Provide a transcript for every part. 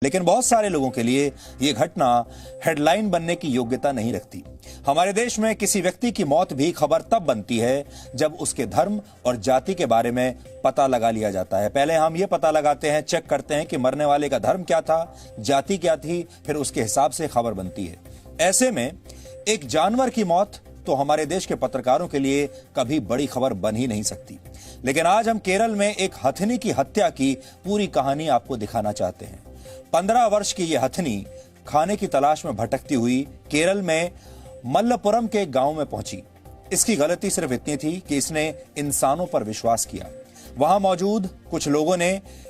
लेकिन बहुत सारे लोगों के लिए यह घटना हेडलाइन बनने की योग्यता नहीं रखती। हमारे देश में किसी व्यक्ति की मौत भी खबर तब बनती है जब उसके धर्म और जाति के बारे में पता लगा लिया जाता है। पहले हम ये पता लगाते हैं, चेक करते हैं कि मरने वाले का धर्म क्या था, जाति क्या थी, फिर उसके हिसाब से खबर बनती है। ऐसे में एक जानवर की मौत तो हमारे देश के पत्रकारों के लिए कभी बड़ी खबर बन ही नहीं सकती। लेकिन आज हम केरल में एक हथिनी की हत्या की पूरी कहानी आपको दिखाना चाहते हैं। 15 वर्ष की यह हथिनी खाने की तलाश में भटकती हुई केरल में मल्लपुरम के गांव में पहुंची। इसकी गलती सिर्फ इतनी थी कि इसने इंसानों पर विश्वास किया। वहां मौजूद कुछ लोगों ने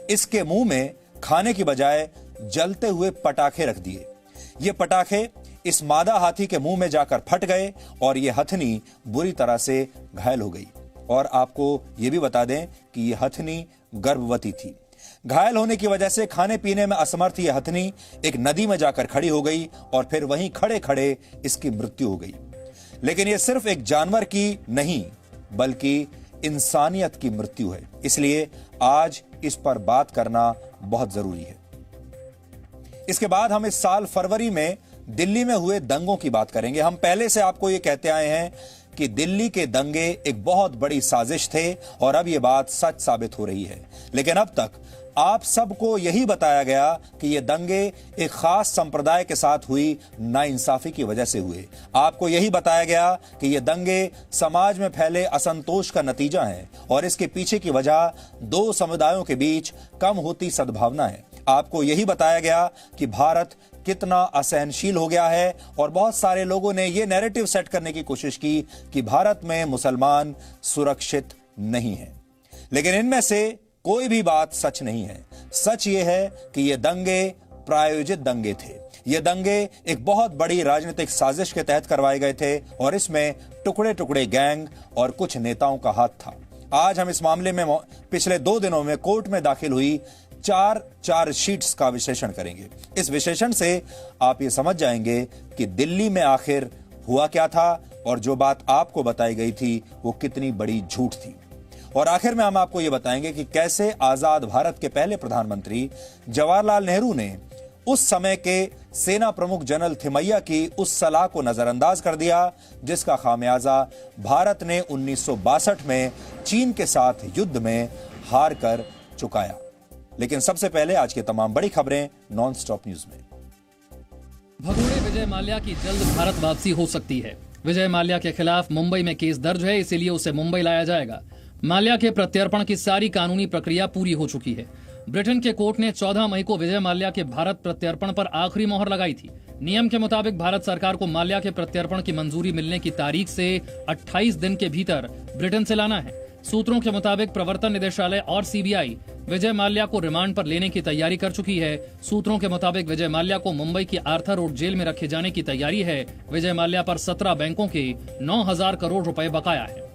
इसके मुंह में खाने की बजाय जलते हुए पटाखे रख दिए। ये पटाखे इस मादा हाथी के मुंह में जाकर फट गए और यह हथिनी बुरी तरह से घायल हो गई। और आपको यह भी बता दें कि यह हथिनी गर्भवती थी। घायल होने की वजह से खाने पीने में असमर्थ यह हथिनी एक नदी में जाकर खड़ी हो गई और फिर वहीं खड़े खड़े इसकी मृत्यु हो गई। लेकिन यह सिर्फ एक जानवर की नहीं बल्कि इंसानियत की मृत्यु है। इसलिए आज इस पर बात करना बहुत जरूरी है। इसके बाद हम इस साल फरवरी में दिल्ली में हुए दंगों की बात करेंगे। हम पहले से आपको यह कहते आए हैं कि दिल्ली के दंगे एक बहुत बड़ी साजिश थे और अब यह बात सच साबित हो रही है। लेकिन अब तक आप सबको यही बताया गया कि ये दंगे एक खास संप्रदाय के साथ हुई नाइंसाफी की वजह से हुए। आपको यही बताया गया कि ये दंगे समाज में फैले असंतोष का नतीजा हैं और इसके पीछे की वजह दो समुदायों के बीच कम होती सद्भावना है। आपको यही बताया गया कि भारत कितना असहनशील हो गया है और बहुत सारे लोगों ने यह नैरेटिव सेट करने की कोशिश की कि भारत में मुसलमान सुरक्षित नहीं है। लेकिन इनमें से कोई भी बात सच नहीं है। सच यह है कि ये दंगे प्रायोजित दंगे थे। ये दंगे एक बहुत बड़ी राजनीतिक साजिश के तहत करवाए गए थे और इसमें टुकड़े टुकड़े गैंग और कुछ नेताओं का हाथ था। आज हम इस मामले में पिछले 2 दिनों में कोर्ट में दाखिल हुई 4 चार्जशीट्स का विश्लेषण करेंगे। इस विश्लेषण से आप ये समझ जाएंगे कि दिल्ली में आखिर हुआ क्या था और जो बात आपको बताई गई थी वो कितनी बड़ी झूठ थी। और आखिर में हम आपको यह बताएंगे कि कैसे आजाद भारत के पहले प्रधानमंत्री जवाहरलाल नेहरू ने उस समय के सेना प्रमुख जनरल थिमैया की उस सलाह को नजरअंदाज कर दिया जिसका खामियाजा भारत ने 1962 में चीन के साथ युद्ध में हार कर चुकाया। लेकिन सबसे पहले आज की तमाम बड़ी खबरें नॉन स्टॉप न्यूज में। भगोड़े विजय माल्या की जल्द भारत वापसी हो सकती है। विजय माल्या के खिलाफ मुंबई में केस दर्ज है, इसीलिए उसे मुंबई लाया जाएगा। माल्या के प्रत्यर्पण की सारी कानूनी प्रक्रिया पूरी हो चुकी है। ब्रिटेन के कोर्ट ने 14 मई को विजय माल्या के भारत प्रत्यर्पण पर आखिरी मोहर लगाई थी। नियम के मुताबिक भारत सरकार को माल्या के प्रत्यर्पण की मंजूरी मिलने की तारीख से 28 दिन के भीतर ब्रिटेन से लाना है। सूत्रों के मुताबिक प्रवर्तन निदेशालय और सीबीआई विजय माल्या को रिमांड पर लेने की तैयारी कर चुकी है। सूत्रों के मुताबिक विजय माल्या को मुंबई की आर्थर रोड जेल में रखे जाने की तैयारी है। विजय माल्या पर 17 बैंकों के 9,000 करोड़ रुपए बकाया है।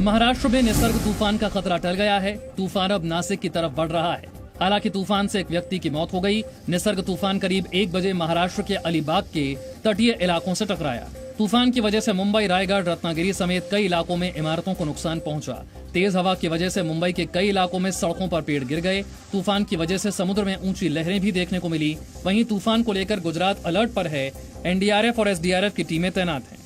महाराष्ट्र में निसर्ग तूफान का खतरा टल गया है। तूफान अब नासिक की तरफ बढ़ रहा है। हालांकि तूफान से एक व्यक्ति की मौत हो गई। निसर्ग तूफान करीब 1 बजे महाराष्ट्र के अलीबाग के तटीय इलाकों से टकराया। तूफान की वजह से मुंबई, रायगढ़, रत्नागिरी समेत कई इलाकों में इमारतों को नुकसान पहुंचा। तेज हवा की वजह से मुंबई के कई इलाकों में सड़कों पर पेड़ गिर गए। तूफान की वजह से समुद्र में ऊंची लहरें भी देखने को मिली। वहीं तूफान को लेकर गुजरात अलर्ट पर है। एनडीआरएफ और एसडीआरएफ की टीमें तैनात हैं।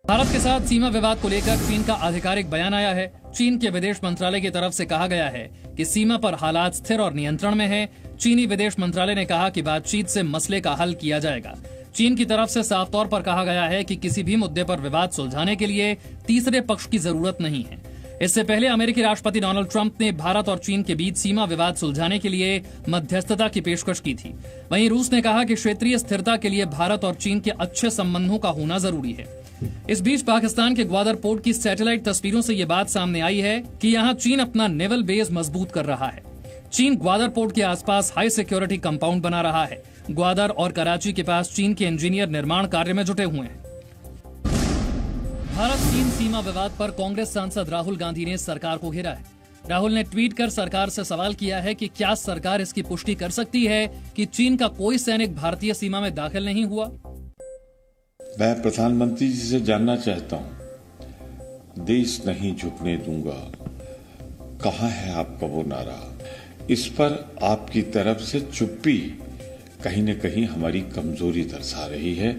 भारत के साथ सीमा विवाद को लेकर चीन का आधिकारिक बयान आया है। चीन के विदेश मंत्रालय की तरफ से कहा गया है कि सीमा पर हालात स्थिर और नियंत्रण में है। चीनी विदेश मंत्रालय ने कहा कि बातचीत से मसले का हल किया जाएगा। चीन की तरफ से साफ तौर पर कहा गया है कि किसी भी मुद्दे पर विवाद सुलझाने के लिए तीसरे पक्ष की जरूरत नहीं है। इससे पहले अमेरिकी राष्ट्रपति डोनाल्ड ट्रंप ने भारत और चीन के बीच सीमा विवाद सुलझाने के लिए मध्यस्थता की पेशकश की थी। वहीं रूस ने कहा कि क्षेत्रीय स्थिरता के लिए भारत और चीन के अच्छे संबंधों का होना जरूरी है। इस बीच पाकिस्तान के ग्वादर पोर्ट की सैटेलाइट तस्वीरों से ये बात सामने आई है कि यहाँ चीन अपना नेवल बेस मजबूत कर रहा है। चीन ग्वादर पोर्ट के आसपास हाई सिक्योरिटी कंपाउंड बना रहा है। ग्वादर और कराची के पास चीन के इंजीनियर निर्माण कार्य में जुटे हुए हैं। भारत चीन सीमा विवाद पर कांग्रेस सांसद राहुल गांधी ने सरकार को घेरा है। राहुल ने ट्वीट कर सरकार से सवाल किया है कि क्या सरकार इसकी पुष्टि कर सकती है कि चीन का कोई सैनिक भारतीय सीमा में दाखिल नहीं हुआ। मैं प्रधानमंत्री जी से जानना चाहता हूं, देश नहीं झुकने दूंगा। कहाँ है आपका वो नारा? इस पर आपकी तरफ से चुप्पी कहीं न कहीं हमारी कमजोरी दर्शा रही है।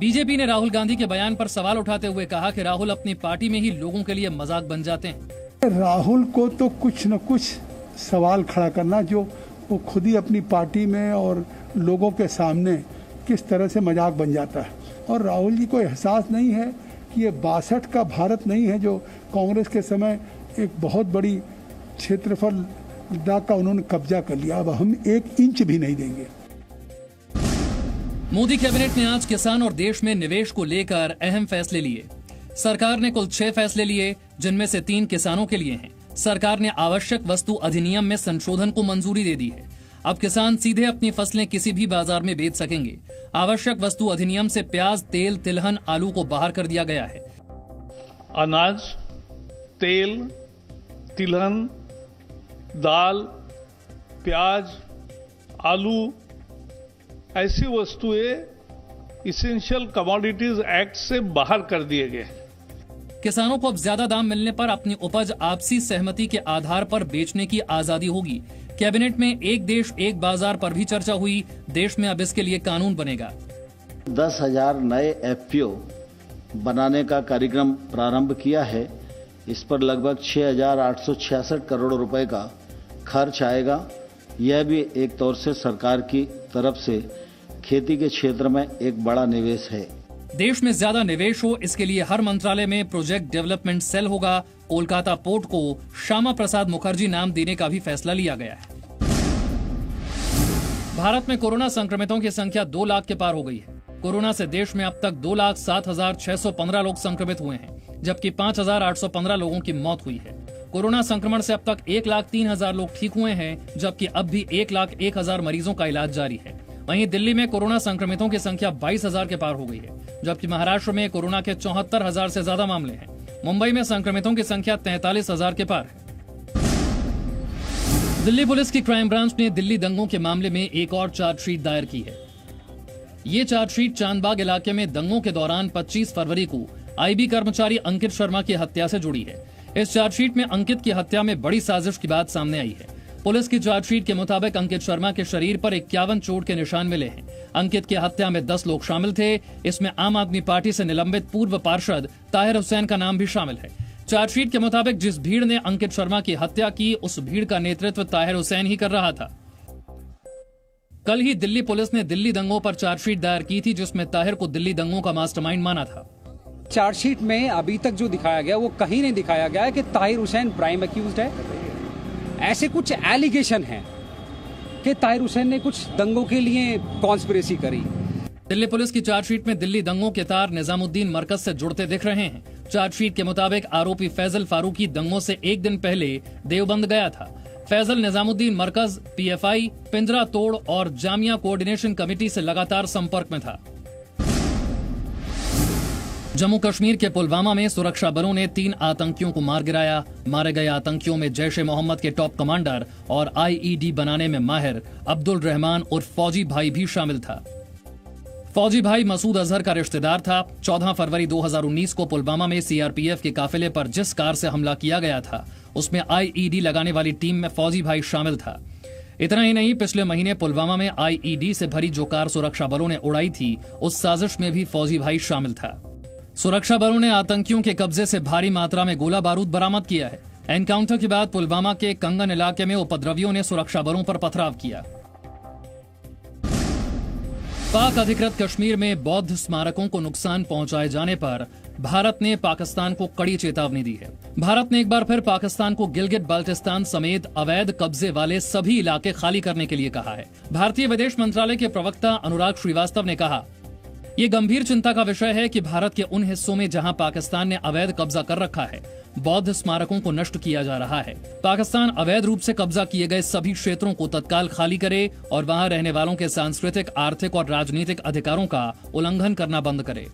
बीजेपी ने राहुल गांधी के बयान पर सवाल उठाते हुए कहा कि राहुल अपनी पार्टी में ही लोगों के लिए मजाक बन जाते हैं। राहुल को तो कुछ न कुछ सवाल खड़ा करना, जो वो खुद ही अपनी पार्टी में और लोगों के सामने किस तरह से मजाक बन जाता है। और राहुल जी को एहसास नहीं है कि ये 62 का भारत नहीं है जो कांग्रेस के समय एक बहुत बड़ी क्षेत्रफल का उन्होंने कब्जा कर लिया। अब हम 1 इंच भी नहीं देंगे। मोदी कैबिनेट ने आज किसान और देश में निवेश को लेकर अहम फैसले लिए। सरकार ने कुल 6 फैसले लिए, जिनमें से 3 किसानों के लिए हैं। सरकार ने आवश्यक वस्तु अधिनियम में संशोधन को मंजूरी दे दी है। अब किसान सीधे अपनी फसलें किसी भी बाजार में बेच सकेंगे। आवश्यक वस्तु अधिनियम से प्याज, तेल, तिलहन, आलू को बाहर कर दिया गया है। अनाज, तेल, तिलहन, दाल, प्याज, आलू ऐसी वस्तुएं इसेंशियल कमोडिटीज एक्ट से बाहर कर दिए गए। किसानों को अब ज्यादा दाम मिलने पर अपनी उपज आपसी सहमति के आधार पर बेचने की आजादी होगी। कैबिनेट में एक देश एक बाजार पर भी चर्चा हुई। देश में अब इसके लिए कानून बनेगा। 10,000 नए एफपीओ बनाने का कार्यक्रम प्रारंभ किया है। इस पर लगभग 6,866 करोड़ रुपए का खर्च आएगा। यह भी एक तौर से सरकार की तरफ से खेती के क्षेत्र में एक बड़ा निवेश है। देश में ज्यादा निवेश हो, इसके लिए हर मंत्रालय में प्रोजेक्ट डेवलपमेंट सेल होगा। कोलकाता पोर्ट को श्यामा प्रसाद मुखर्जी नाम देने का भी फैसला लिया गया है। भारत में कोरोना संक्रमितों की संख्या 2 लाख के पार हो गई है। कोरोना से देश में अब तक 2,07,615 लोग संक्रमित हुए हैं, जबकि 5,815 लोगों की मौत हुई है। कोरोना संक्रमण से अब तक 1,03,000 लोग ठीक हुए हैं, जबकि अब भी 1,01,000 मरीजों का इलाज जारी है। वहीं दिल्ली में कोरोना संक्रमितों की संख्या 22,000 के पार हो गई है, जबकि महाराष्ट्र में कोरोना के 74,000 से ज्यादा मामले हैं। मुंबई में संक्रमितों की संख्या 43,000 के पार है। दिल्ली पुलिस की क्राइम ब्रांच ने दिल्ली दंगों के मामले में एक और चार्जशीट दायर की है। ये चार्जशीट चांदबाग इलाके में दंगों के दौरान 25 फरवरी को आईबी कर्मचारी अंकित शर्मा की हत्या से जुड़ी है। इस चार्जशीट में अंकित की हत्या में बड़ी साजिश की बात सामने आई है। पुलिस की चार्जशीट के मुताबिक अंकित शर्मा के शरीर पर 51 चोट के निशान मिले हैं। अंकित की हत्या में 10 लोग शामिल थे। इसमें आम आदमी पार्टी से निलंबित पूर्व पार्षद ताहिर हुसैन का नाम भी शामिल है। चार्जशीट के मुताबिक जिस भीड़ ने अंकित शर्मा की हत्या की, उस भीड़ का नेतृत्व ताहिर हुसैन ही कर रहा था। कल ही दिल्ली पुलिस ने दिल्ली दंगों पर चार्जशीट दायर की थी, जिसमें ताहिर को दिल्ली दंगों का मास्टरमाइंड माना था। चार्जशीट में अभी तक जो दिखाया गया वो कहीं नहीं दिखाया गया है कि ताहिर हुसैन प्राइम अक्यूज्ड है। ऐसे कुछ एलिगेशन हैं कि ताहिर हुसैन ने कुछ दंगों के लिए कॉन्स्पिरेसी करी। दिल्ली पुलिस की चार्जशीट में दिल्ली दंगों के तार निजामुद्दीन मरकज से जुड़ते दिख रहे हैं। चार्जशीट के मुताबिक आरोपी फैजल फारूकी दंगों से एक दिन पहले देवबंद गया था। फैजल निजामुद्दीन मरकज, पीएफआई, पिंजरा तोड़ और जामिया कोऑर्डिनेशन कमेटी से लगातार संपर्क में था। जम्मू कश्मीर के पुलवामा में सुरक्षा बलों ने 3 आतंकियों को मार गिराया। मारे गए आतंकियों में जैश-ए-मोहम्मद के टॉप कमांडर और आईईडी बनाने में माहिर अब्दुल रहमान उर्फ फौजी भाई भी शामिल था। फौजी भाई मसूद अजहर का रिश्तेदार था। 14 फरवरी 2019 को पुलवामा में सीआरपीएफ के काफिले पर जिस कार से हमला किया गया था, उसमें आईईडी लगाने वाली टीम में फौजी भाई शामिल था। इतना ही नहीं, पिछले महीने पुलवामा में आईईडी से भरी जो कार सुरक्षा बलों ने उड़ाई थी, उस साजिश में भी फौजी भाई शामिल था। सुरक्षा बलों ने आतंकियों के कब्जे से भारी मात्रा में गोला बारूद बरामद किया है। एनकाउंटर के बाद पुलवामा के कंगन इलाके में उपद्रवियों ने सुरक्षा बलों पर पथराव किया। पाक अधिकृत कश्मीर में बौद्ध स्मारकों को नुकसान पहुंचाए जाने पर भारत ने पाकिस्तान को कड़ी चेतावनी दी है। भारत ने एक बार फिर पाकिस्तान को गिलगित बाल्टिस्तान समेत अवैध कब्जे वाले सभी इलाके खाली करने के लिए कहा है। भारतीय विदेश मंत्रालय के प्रवक्ता अनुराग श्रीवास्तव ने कहा, ये गंभीर चिंता का विषय है कि भारत के उन हिस्सों में जहां पाकिस्तान ने अवैध कब्जा कर रखा है, बौद्ध स्मारकों को नष्ट किया जा रहा है। पाकिस्तान अवैध रूप से कब्जा किए गए सभी क्षेत्रों को तत्काल खाली करे और वहां रहने वालों के सांस्कृतिक, आर्थिक और राजनीतिक अधिकारों का उल्लंघन करना बंद करे।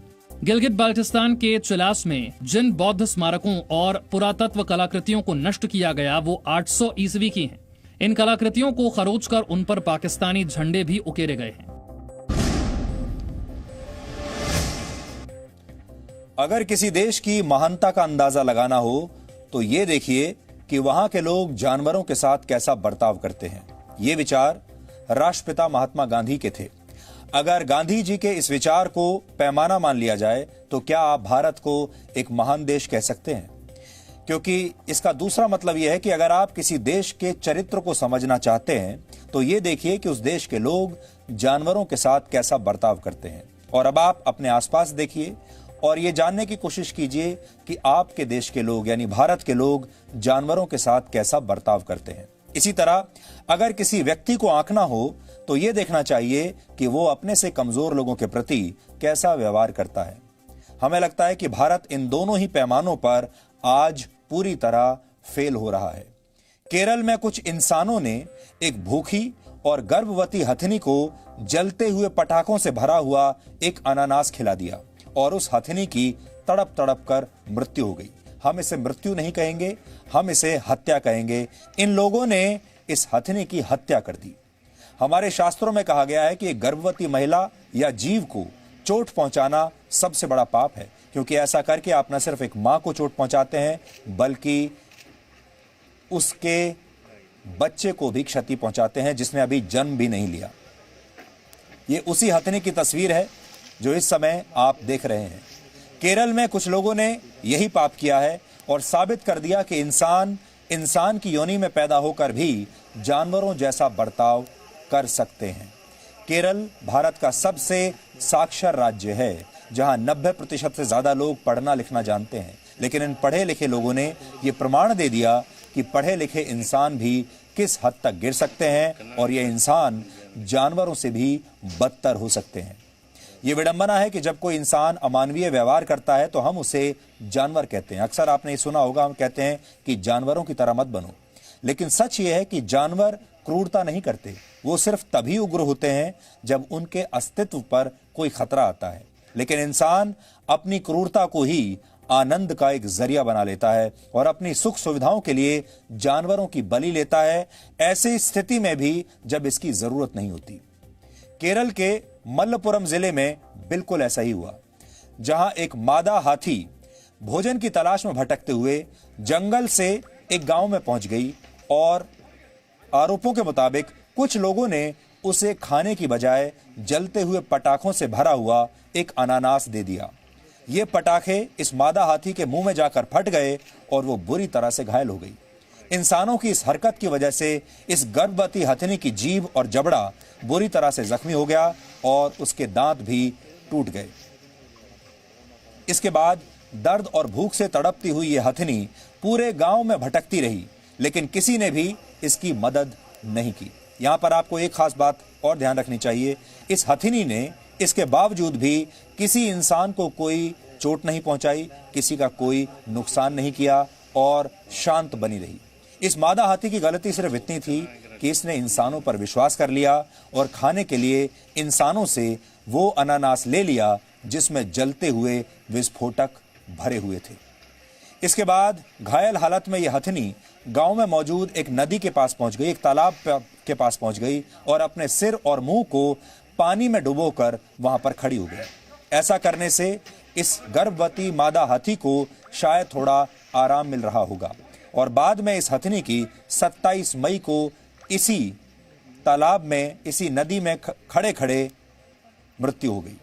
गिलगित बाल्टिस्तान के चिलास में जिन बौद्ध स्मारकों और पुरातत्व कलाकृतियों को नष्ट किया गया, वो 800 ईस्वी की हैं। इन कलाकृतियों को खरोच कर उन पर पाकिस्तानी झंडे भी उकेरे गए हैं। अगर किसी देश की महानता का अंदाजा लगाना हो तो ये देखिए कि वहां के लोग जानवरों के साथ कैसा बर्ताव करते हैं। ये विचार राष्ट्रपिता महात्मा गांधी के थे। अगर गांधी जी के इस विचार को पैमाना मान लिया जाए तो क्या आप भारत को एक महान देश कह सकते हैं? क्योंकि इसका दूसरा मतलब यह है कि अगर आप किसी देश के चरित्र को समझना चाहते हैं तो ये देखिए कि उस देश के लोग जानवरों के साथ कैसा बर्ताव करते हैं। और अब आप अपने आसपास देखिए और ये जानने की कोशिश कीजिए कि आपके देश के लोग यानी भारत के लोग जानवरों के साथ कैसा बर्ताव करते हैं। इसी तरह अगर किसी व्यक्ति को आंकना हो तो यह देखना चाहिए कि वो अपने से कमजोर लोगों के प्रति कैसा व्यवहार करता है। हमें लगता है कि भारत इन दोनों ही पैमानों पर आज पूरी तरह फेल हो रहा है। केरल में कुछ इंसानों ने एक भूखी और गर्भवती हथिनी को जलते हुए पटाखों से भरा हुआ एक अनानास खिला दिया और उस हथिनी की तड़प तड़प कर मृत्यु हो गई। हम इसे मृत्यु नहीं कहेंगे, हम इसे हत्या कहेंगे। इन लोगों ने इस हथिनी की हत्या कर दी। हमारे शास्त्रों में कहा गया है कि एक गर्भवती महिला या जीव को चोट पहुंचाना सबसे बड़ा पाप है, क्योंकि ऐसा करके आप न सिर्फ एक मां को चोट पहुंचाते हैं बल्कि उसके बच्चे को भी क्षति पहुंचाते हैं जिसने अभी जन्म भी नहीं लिया। ये उसी हथिनी की तस्वीर है जो इस समय आप देख रहे हैं। केरल में कुछ लोगों ने यही पाप किया है और साबित कर दिया कि इंसान की योनि में पैदा होकर भी जानवरों जैसा बर्ताव कर सकते हैं। केरल भारत का सबसे साक्षर राज्य है जहां 90% से ज्यादा लोग पढ़ना लिखना जानते हैं, लेकिन इन पढ़े लिखे लोगों ने यह प्रमाण दे दिया कि पढ़े लिखे इंसान भी किस हद तक गिर सकते हैं और ये इंसान जानवरों से भी बदतर हो सकते हैं। ये विडंबना है कि जब कोई इंसान अमानवीय व्यवहार करता है तो हम उसे जानवर कहते हैं। अक्सर आपने ये सुना होगा, हम कहते हैं कि जानवरों की तरह मत बनो, लेकिन सच ये है कि जानवर क्रूरता नहीं करते। वो सिर्फ तभी उग्र होते हैं जब उनके अस्तित्व पर कोई खतरा आता है, लेकिन इंसान अपनी क्रूरता को ही आनंद का एक जरिया बना लेता है और अपनी सुख सुविधाओं के लिए जानवरों की बलि लेता है, ऐसी स्थिति में भी जब इसकी जरूरत नहीं होती। केरल के मल्लपुरम जिले में बिल्कुल ऐसा ही हुआ, जहां एक मादा हाथी भोजन की तलाश में भटकते हुए जंगल से एक गांव में पहुंच गई और आरोपों के मुताबिक कुछ लोगों ने उसे खाने की बजाय जलते हुए पटाखों से भरा हुआ एक अनानास दे दिया। ये पटाखे इस मादा हाथी के मुंह में जाकर फट गए और वो बुरी तरह से घायल हो गई। इंसानों की इस हरकत की वजह से इस गर्भवती हथिनी की जीभ और जबड़ा बुरी तरह से जख्मी हो गया और उसके दांत भी टूट गए। इसके बाद दर्द और भूख से तड़पती हुई यह हथिनी पूरे गांव में भटकती रही, लेकिन किसी ने भी इसकी मदद नहीं की। यहां पर आपको एक खास बात और ध्यान रखनी चाहिए, इस हथिनी ने इसके बावजूद भी किसी इंसान को कोई चोट नहीं पहुंचाई, किसी का कोई नुकसान नहीं किया और शांत बनी रही। इस मादा हाथी की गलती सिर्फ इतनी थी कि इसने इंसानों पर विश्वास कर लिया और खाने के लिए इंसानों से वो अनानास ले लिया जिसमें जलते हुए विस्फोटक भरे हुए थे। इसके बाद घायल हालत में यह हथिनी गांव में मौजूद एक नदी के पास पहुंच गई, एक तालाब के पास पहुंच गई और अपने सिर और मुंह को पानी में डुबोकर वहां पर खड़ी हो गई। ऐसा करने से इस गर्भवती मादा हाथी को शायद थोड़ा आराम मिल रहा होगा और बाद में इस हथिनी की 27 मई को इसी तालाब में, इसी नदी में खड़े खड़े मृत्यु हो गई।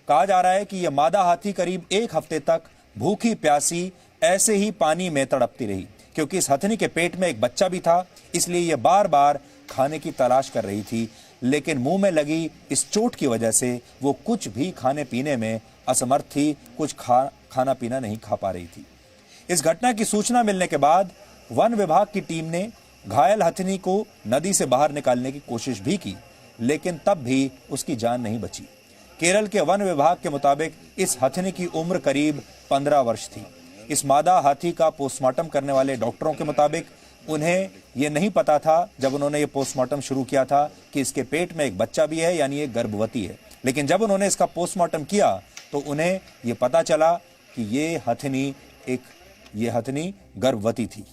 कहा जा रहा है कि यह मादा हाथी करीब 1 हफ्ते तक भूखी प्यासी ऐसे ही पानी में तड़पती रही, क्योंकि इस हथिनी के पेट में एक बच्चा भी था, इसलिए यह बार बार खाने की तलाश कर रही थी, लेकिन मुंह में लगी इस चोट की वजह से वो कुछ भी खाने पीने में असमर्थ थी, कुछ खाना पीना नहीं खा पा रही थी। इस घटना की सूचना मिलने के बाद वन विभाग की टीम ने घायल हथिनी को नदी से बाहर निकालने की कोशिश भी की, लेकिन तब भी उसकी जान नहीं बची। केरल के वन विभाग के मुताबिक इस हथिनी की उम्र करीब 15 वर्ष थी। इस मादा हाथी का पोस्टमार्टम करने वाले डॉक्टरों के मुताबिक उन्हें यह नहीं पता था जब उन्होंने ये पोस्टमार्टम शुरू किया था कि इसके पेट में एक बच्चा भी है, यानी ये गर्भवती है। लेकिन जब उन्होंने इसका पोस्टमार्टम किया तो उन्हें यह पता चला कि ये हथिनी गर्भवती थी।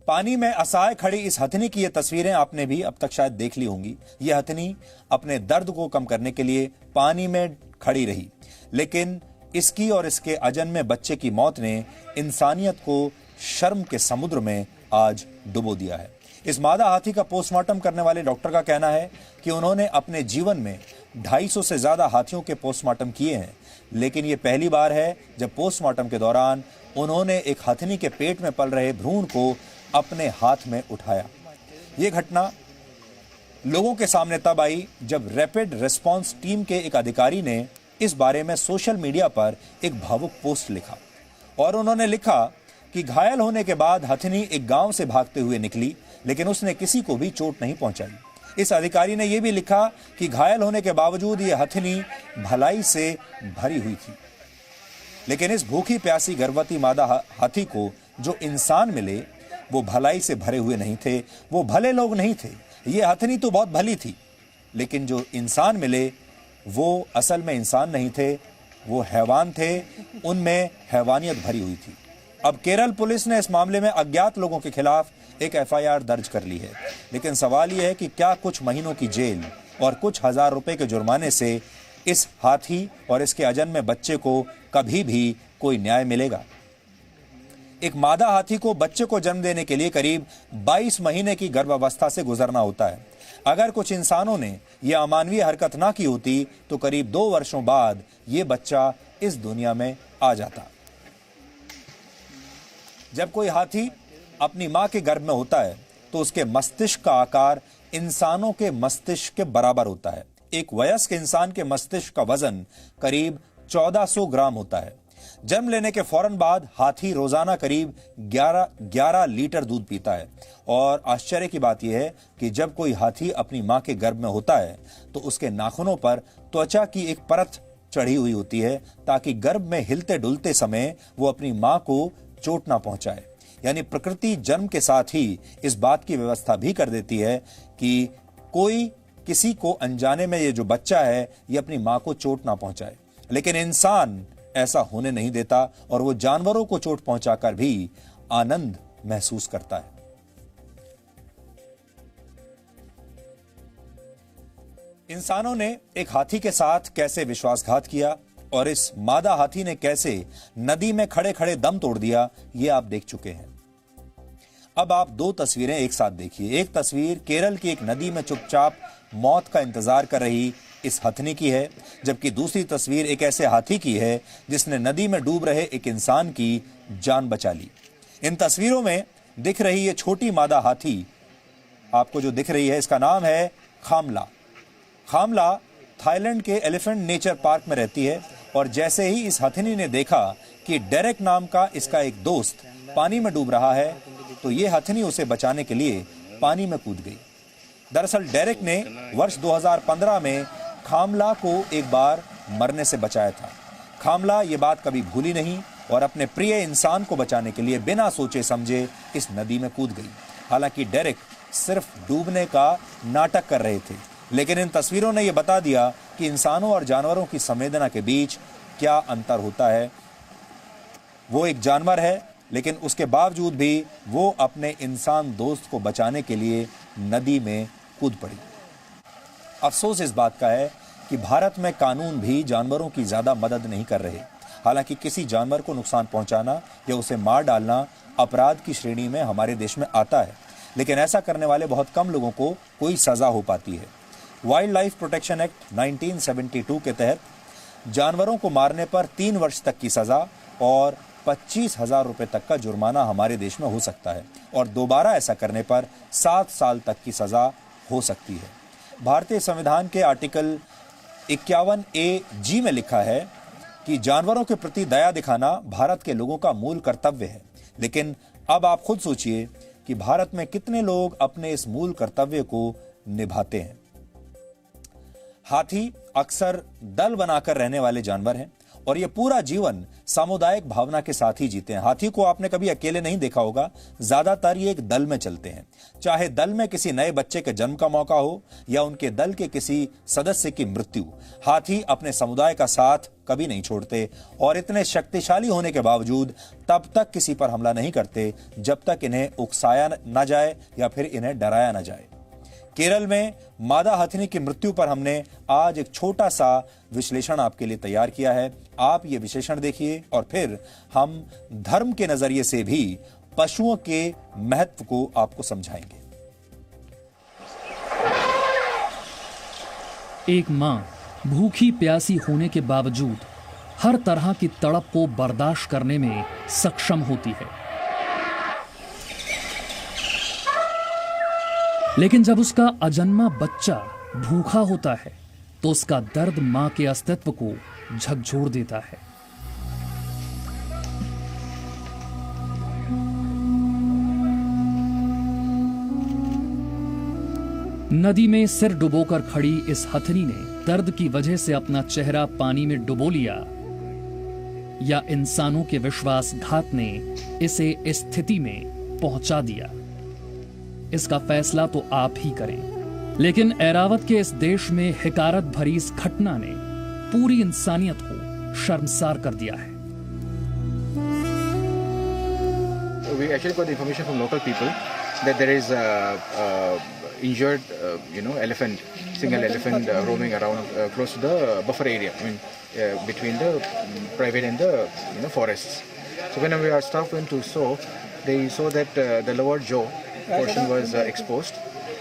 पानी में असहाय खड़ी इस हथिनी की ये तस्वीरें आपने भी अब तक शायद देख ली होंगी। यह हथिनी अपने दर्द को कम करने के लिए पानी में खड़ी रही, लेकिन इसकी और इसके अजन्मे बच्चे की मौत ने इंसानियत को शर्म के समुद्र में आज डुबो दिया है। इस मादा हाथी का पोस्टमार्टम करने वाले डॉक्टर का कहना है कि उन्होंने अपने जीवन में 250 से ज्यादा हाथियों के पोस्टमार्टम किए हैं, लेकिन ये पहली बार है जब पोस्टमार्टम के दौरान उन्होंने एक हथिनी के पेट में पल रहे भ्रूण को अपने हाथ में उठाया। ये घटना लोगों के सामने तब आई जब रैपिड रिस्पांस टीम के एक अधिकारी ने इस बारे में सोशल मीडिया पर एक भावुक पोस्ट लिखा और उन्होंने लिखा कि घायल होने के बाद हथिनी एक गांव से भागते हुए निकली, लेकिन उसने किसी को भी चोट नहीं पहुंचाई। इस अधिकारी ने यह भी लिखा कि घायल होने के बावजूद यह हथिनी भलाई से भरी हुई थी, लेकिन इस भूखी प्यासी गर्भवती मादा हाथी को जो इंसान मिले वो भलाई से भरे हुए नहीं थे, वो भले लोग नहीं थे। ये हथिनी तो बहुत भली थी, लेकिन जो इंसान मिले वो असल में इंसान नहीं थे, वो हैवान थे, उनमें हैवानियत भरी हुई थी। अब केरल पुलिस ने इस मामले में अज्ञात लोगों के खिलाफ एक एफआईआर दर्ज कर ली है, लेकिन सवाल यह है कि क्या कुछ महीनों की जेल और कुछ हजार रुपए के जुर्माने से इस हाथी और इसके अजन्मे बच्चे को कभी भी कोई न्याय मिलेगा? एक मादा हाथी को बच्चे को जन्म देने के लिए करीब 22 महीने की गर्भावस्था से गुजरना होता है। अगर कुछ इंसानों ने यह अमानवीय हरकत ना की होती तो करीब 2 वर्षों बाद यह बच्चा इस दुनिया में आ जाता। जब कोई हाथी अपनी मां के गर्भ में होता है तो उसके मस्तिष्क का आकार इंसानों के मस्तिष्क के बराबर होता है। एक वयस्क इंसान के मस्तिष्क का वजन करीब 1400 ग्राम होता है। जन्म लेने के फौरन बाद हाथी रोजाना करीब 11 लीटर दूध पीता है और आश्चर्य की बात यह है कि जब कोई हाथी अपनी मां के गर्भ में होता है तो उसके नाखूनों पर त्वचा की एक परत चढ़ी हुई होती है ताकि गर्भ में हिलते डुलते समय वो अपनी मां को चोट ना पहुंचाए। यानी प्रकृति जन्म के साथ ही इस बात की व्यवस्था भी कर देती है कि कोई किसी को अनजाने में ये जो बच्चा है ये अपनी मां को चोट ना पहुंचाए, लेकिन इंसान ऐसा होने नहीं देता और वो जानवरों को चोट पहुंचाकर भी आनंद महसूस करता है। इंसानों ने एक हाथी के साथ कैसे विश्वासघात किया और इस मादा हाथी ने कैसे नदी में खड़े खड़े दम तोड़ दिया, ये आप देख चुके हैं। अब आप 2 तस्वीरें एक साथ देखिए। एक तस्वीर केरल की एक नदी में चुपचाप मौत का इंतजार कर रही इस हथिनी की है, जबकि दूसरी तस्वीर एक ऐसे हाथी की है जिसने नदी में डूब रहे एक इंसान की जान बचा ली। इन तस्वीरों में दिख रही ये छोटी मादा हाथी आपको जो दिख रही है इसका नाम है खामला। खामला थाईलैंड के एलिफेंट नेचर पार्क में रहती है और जैसे ही इस हथिनी ने देखा कि डेरेक नाम का इसका एक दोस्त पानी में डूब रहा है तो ये हथिनी उसे बचाने के लिए पानी में कूद गई। दरअसल डेरेक ने वर्ष 2015 में खामला को एक बार मरने से बचाया था। खामला ये बात कभी भूली नहीं और अपने प्रिय इंसान को बचाने के लिए बिना सोचे समझे इस नदी में कूद गई। हालांकि डेरेक सिर्फ डूबने का नाटक कर रहे थे, लेकिन इन तस्वीरों ने यह बता दिया कि इंसानों और जानवरों की संवेदना के बीच क्या अंतर होता है। वो एक जानवर है, लेकिन उसके बावजूद भी वो अपने इंसान दोस्त को बचाने के लिए नदी में कूद पड़ी। अफसोस इस बात का है कि भारत में कानून भी जानवरों की ज्यादा मदद नहीं कर रहे। हालांकि किसी जानवर को नुकसान पहुंचाना या उसे मार डालना अपराध की श्रेणी में हमारे देश में आता है, लेकिन ऐसा करने वाले बहुत कम लोगों को कोई सजा हो पाती है। वाइल्ड लाइफ प्रोटेक्शन एक्ट 1972 के तहत जानवरों को मारने पर 3 वर्ष तक की सजा और 25,000 रुपए तक का जुर्माना हमारे देश में हो सकता है और दोबारा ऐसा करने पर 7 साल तक की सजा हो सकती है। भारतीय संविधान के आर्टिकल 51A(G) में लिखा है कि जानवरों के प्रति दया दिखाना भारत के लोगों का मूल कर्तव्य है। लेकिन अब आप खुद सोचिए कि भारत में कितने लोग अपने इस मूल कर्तव्य को निभाते हैं। हाथी अक्सर दल बनाकर रहने वाले जानवर हैं और ये पूरा जीवन सामुदायिक भावना के साथ ही जीते हैं। हाथी को आपने कभी अकेले नहीं देखा होगा, ज्यादातर ये एक दल में चलते हैं। चाहे दल में किसी नए बच्चे के जन्म का मौका हो या उनके दल के किसी सदस्य की मृत्यु, हाथी अपने समुदाय का साथ कभी नहीं छोड़ते और इतने शक्तिशाली होने के बावजूद तब तक किसी पर हमला नहीं करते जब तक इन्हें उकसाया न जाए या फिर इन्हें डराया न जाए। केरल में मादा हथिनी की मृत्यु पर हमने आज एक छोटा सा विश्लेषण आपके लिए तैयार किया है। आप ये विश्लेषण देखिए और फिर हम धर्म के नजरिए से भी पशुओं के महत्व को आपको समझाएंगे। एक मां भूखी प्यासी होने के बावजूद हर तरह की तड़प को बर्दाश्त करने में सक्षम होती है, लेकिन जब उसका अजन्मा बच्चा भूखा होता है तो उसका दर्द मां के अस्तित्व को झकझोर देता है। नदी में सिर डुबोकर खड़ी इस हथनी ने दर्द की वजह से अपना चेहरा पानी में डुबो लिया, या इंसानों के विश्वासघात ने इसे इस स्थिति में पहुंचा दिया, इसका फैसला तो आप ही करें। लेकिन ऐरावत के इस देश में हिकारत भरी इस घटना ने पूरी इंसानियत को शर्मसार कर दिया है। We actually got the information from local people that there is injured, elephant, single elephant roaming around close to the buffer area. I mean, between the private and the forests. So when our staff went to saw, they saw that the lower jaw portion was exposed,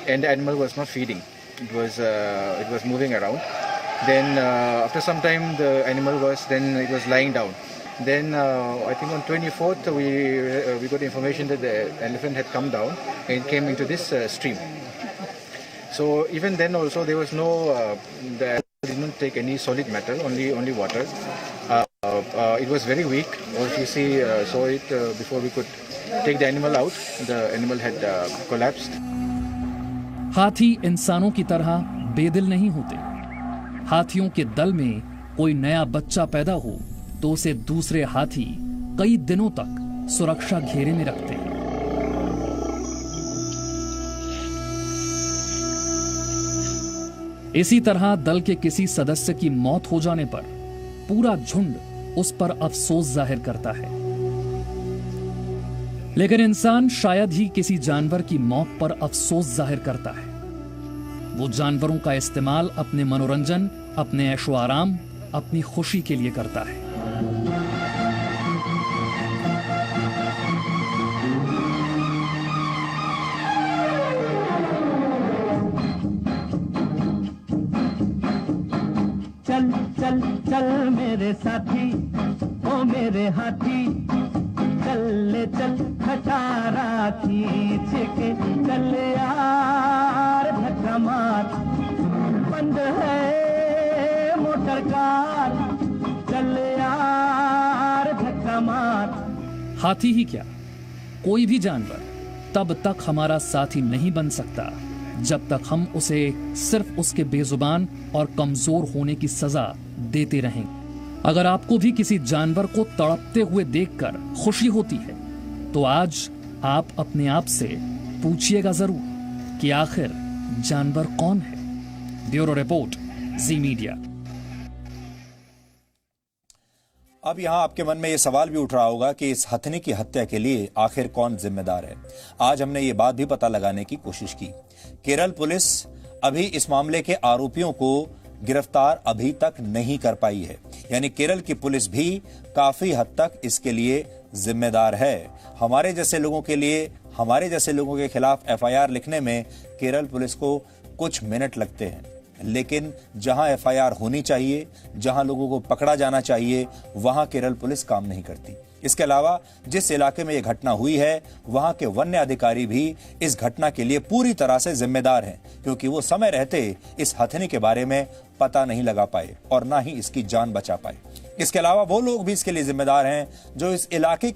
and the animal was not feeding. It was moving around. Then after some time, the animal was lying down. Then I think on 24th we got information that the elephant had come down and came into this stream. So even then also there was no, the animal did not take any solid matter, only water. It was very weak. Or if you saw it before we could take the animal out, the animal had collapsed. हाथी इंसानों की तरह बेदिल नहीं होते। हाथियों के दल में कोई नया बच्चा पैदा हो तो उसे दूसरे हाथी कई दिनों तक सुरक्षा घेरे में रखते हैं। इसी तरह दल के किसी सदस्य की मौत हो जाने पर पूरा झुंड उस पर अफसोस जाहिर करता है, लेकिन इंसान शायद ही किसी जानवर की मौत पर अफसोस जाहिर करता है। वो जानवरों का इस्तेमाल अपने मनोरंजन, अपने ऐशो आराम, अपनी खुशी के लिए करता है। चल चल चल मेरे साथी, ओ मेरे हाथी, चल ले चल खटारा खींच के, चल यार धक्का मार, बंद है मोटर कार, चल यार धक्का मार। हाथी ही क्या, कोई भी जानवर तब तक हमारा साथी नहीं बन सकता जब तक हम उसे सिर्फ उसके बेजुबान और कमजोर होने की सजा देते रहें। अगर आपको भी किसी जानवर को तड़पते हुए देखकर खुशी होती है तो आज आप अपने आप से पूछिएगा जरूर कि आखिर जानवर कौन है। ब्यूरो रिपोर्ट, जी मीडिया। अब यहां आपके मन में यह सवाल भी उठ रहा होगा कि इस हथनी की हत्या के लिए आखिर कौन जिम्मेदार है। आज हमने ये बात भी पता लगाने की कोशिश की। केरल पुलिस अभी इस मामले के आरोपियों को गिरफ्तार अभी तक नहीं कर पाई है, यानी केरल की पुलिस भी काफी हद तक इसके लिए जिम्मेदार है। हमारे जैसे लोगों के खिलाफ एफआईआर लिखने में केरल पुलिस को कुछ मिनट लगते हैं, लेकिन जहां एफआईआर होनी चाहिए, जहां लोगों को पकड़ा जाना चाहिए, वहां केरल पुलिस काम नहीं करती। इसके अलावा जिस इलाके में यह घटना हुई है वहां के वन्य अधिकारी भी इस घटना के लिए पूरी तरह से जिम्मेदार हैं, क्योंकि वो समय रहते इस हथनी के बारे में पता नहीं लगा पाए और ना ही इसकी जान बचा पाए। इसके अलावा वो लोग भी इसके लिए जिम्मेदार हैं जो इस इलाके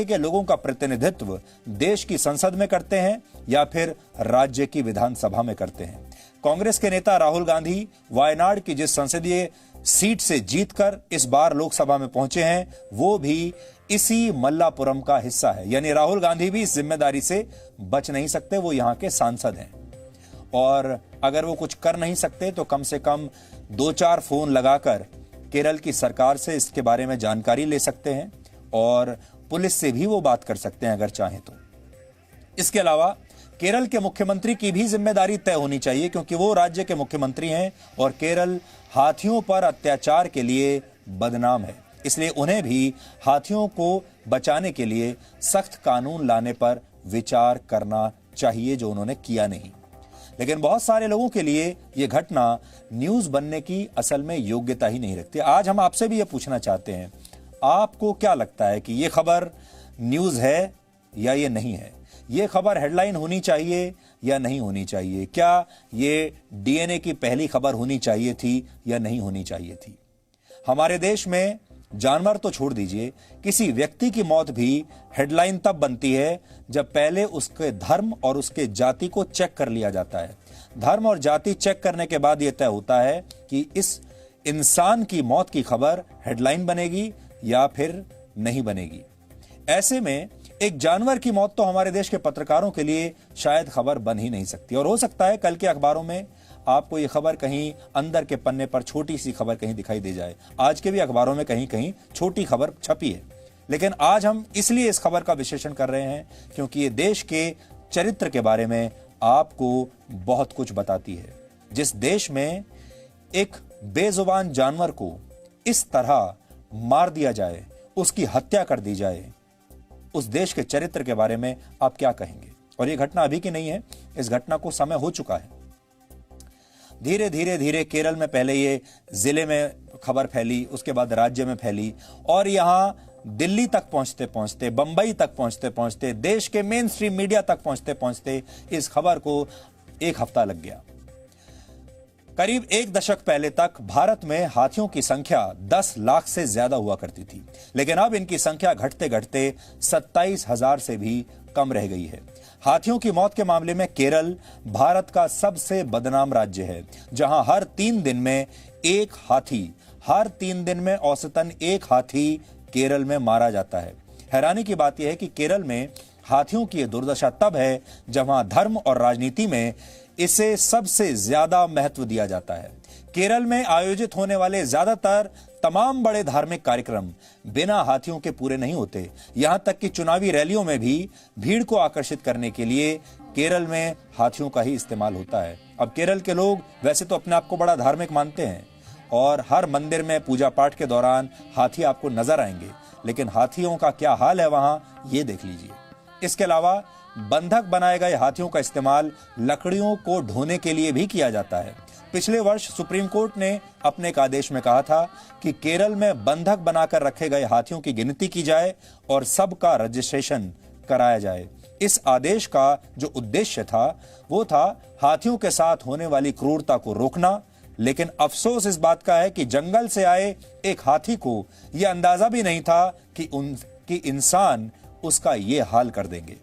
के लोगों का प्रतिनिधित्व देश की संसद में करते हैं या फिर राज्य की विधानसभा में करते हैं। कांग्रेस के नेता राहुल गांधी वायनाड की जिस संसदीय सीट से जीतकर इस बार लोकसभा में पहुंचे हैं, वो भी इसी मल्लापुरम का हिस्सा है, यानी राहुल गांधी भी इस जिम्मेदारी से बच नहीं सकते। वो यहां के सांसद हैं और अगर वो कुछ कर नहीं सकते तो कम से कम 2-4 फोन लगाकर केरल की सरकार से इसके बारे में जानकारी ले सकते हैं और पुलिस से भी वो बात कर सकते हैं अगर चाहें तो। इसके अलावा केरल के मुख्यमंत्री की भी जिम्मेदारी तय होनी चाहिए, क्योंकि वो राज्य के मुख्यमंत्री हैं और केरल हाथियों पर अत्याचार के लिए बदनाम है। इसलिए उन्हें भी हाथियों को बचाने के लिए सख्त कानून लाने पर विचार करना चाहिए, जो उन्होंने किया नहीं। लेकिन बहुत सारे लोगों के लिए यह घटना न्यूज बनने की असल में योग्यता ही नहीं रखती। आज हम आपसे भी यह पूछना चाहते हैं, आपको क्या लगता है कि यह खबर न्यूज है या ये नहीं है? यह खबर हेडलाइन होनी चाहिए या नहीं होनी चाहिए? क्या ये डीएनए की पहली खबर होनी चाहिए थी या नहीं होनी चाहिए थी? हमारे देश में जानवर तो छोड़ दीजिए, किसी व्यक्ति की मौत भी हेडलाइन तब बनती है जब पहले उसके धर्म और उसके जाति को चेक कर लिया जाता है। धर्म और जाति चेक करने के बाद यह तय होता है कि इस इंसान की मौत की खबर हेडलाइन बनेगी या फिर नहीं बनेगी। ऐसे में एक जानवर की मौत तो हमारे देश के पत्रकारों के लिए शायद खबर बन ही नहीं सकती, और हो सकता है कल के अखबारों में आपको यह खबर कहीं अंदर के पन्ने पर छोटी सी खबर कहीं दिखाई दे जाए। आज के भी अखबारों में कहीं कहीं छोटी खबर छपी है, लेकिन आज हम इसलिए इस खबर का विश्लेषण कर रहे हैं क्योंकि ये देश के चरित्र के बारे में आपको बहुत कुछ बताती है। जिस देश में एक बेजुबान जानवर को इस तरह मार दिया जाए, उसकी हत्या कर दी जाए, उस देश के चरित्र के बारे में आप क्या कहेंगे? और यह घटना अभी की नहीं है, इस घटना को समय हो चुका है। धीरे धीरे धीरे केरल में पहले ये जिले में खबर फैली, उसके बाद राज्य में फैली, और यहां दिल्ली तक पहुंचते पहुंचते, बंबई तक पहुंचते पहुंचते, देश के मेन स्ट्रीम मीडिया तक पहुंचते पहुंचते इस खबर को 1 हफ्ता लग गया। करीब 1 दशक पहले तक भारत में हाथियों की संख्या 10 लाख से ज्यादा हुआ करती थी, लेकिन अब इनकी संख्या घटते घटते 27,000 से भी कम रह गई है। हाथियों की मौत के मामले में केरल भारत का सबसे बदनाम राज्य है, जहां हर 3 दिन में एक हाथी, हर 3 दिन में औसतन 1 हाथी केरल में मारा जाता है। हैरानी की बात यह है कि केरल में हाथियों की दुर्दशा तब है जब वहां धर्म और राजनीति में इसे सबसे ज्यादा महत्व दिया जाता है। केरल में आयोजित होने वाले ज्यादातर तमाम बड़े धार्मिक कार्यक्रम बिना हाथियों के पूरे नहीं होते। यहां तक कि चुनावी रैलियों में भी भीड़ को आकर्षित करने के लिए केरल में हाथियों का ही इस्तेमाल होता है। अब केरल के लोग वैसे तो अपने आप को बड़ा धार्मिक मानते हैं और हर मंदिर में पूजा पाठ के दौरान हाथी आपको नजर आएंगे, लेकिन हाथियों का क्या हाल है वहां, ये देख लीजिए। इसके अलावा बंधक बनाए गए हाथियों का इस्तेमाल लकड़ियों को ढोने के लिए भी किया जाता है। पिछले वर्ष सुप्रीम कोर्ट ने अपने एक आदेश में कहा था कि केरल में बंधक बनाकर रखे गए हाथियों की गिनती की जाए और सबका रजिस्ट्रेशन कराया जाए। इस आदेश का जो उद्देश्य था वो था हाथियों के साथ होने वाली क्रूरता को रोकना, लेकिन अफसोस इस बात का है कि जंगल से आए एक हाथी को यह अंदाजा भी नहीं था कि इंसान उसका ये हाल कर देंगे।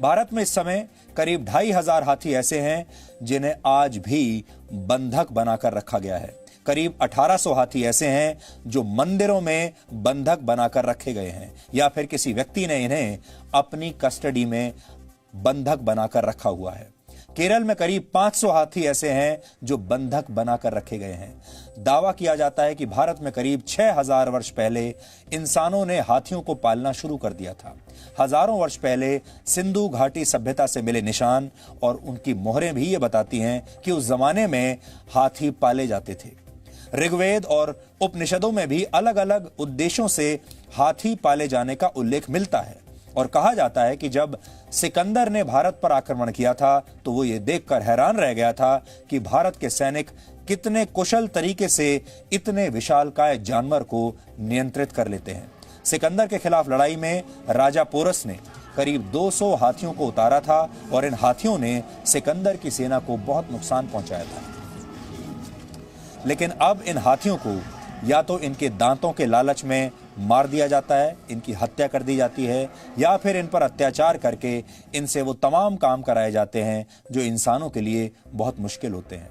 भारत में इस समय करीब 2,500 हाथी ऐसे हैं जिन्हें आज भी बंधक बनाकर रखा गया है। करीब 1800 हाथी ऐसे हैं जो मंदिरों में बंधक बनाकर रखे गए हैं या फिर किसी व्यक्ति ने इन्हें अपनी कस्टडी में बंधक बनाकर रखा हुआ है। केरल में करीब 500 हाथी ऐसे हैं जो बंधक बनाकर रखे गए हैं। दावा किया जाता है कि भारत में करीब 6000 वर्ष पहले इंसानों ने हाथियों को पालना शुरू कर दिया था। हजारों वर्ष पहले सिंधु घाटी सभ्यता से मिले निशान और उनकी मोहरें भी ये बताती हैं कि उस जमाने में हाथी पाले जाते थे। ऋग्वेद और उपनिषदों में भी अलग अलग उद्देश्यों से हाथी पाले जाने का उल्लेख मिलता है और कहा जाता है कि जब सिकंदर ने भारत पर आक्रमण किया था तो वो ये देखकर हैरान रह गया था कि भारत के सैनिक कितने कुशल तरीके से इतने विशालकाय जानवर को नियंत्रित कर लेते हैं। सिकंदर के खिलाफ लड़ाई में राजा पोरस ने करीब 200 हाथियों को उतारा था और इन हाथियों ने सिकंदर की सेना को बहुत नुकसान पहुंचाया था। लेकिन अब इन हाथियों को या तो इनके दांतों के लालच में मार दिया जाता है, इनकी हत्या कर दी जाती है, या फिर इन पर अत्याचार करके इनसे वो तमाम काम कराए जाते हैं जो इंसानों के लिए बहुत मुश्किल होते हैं।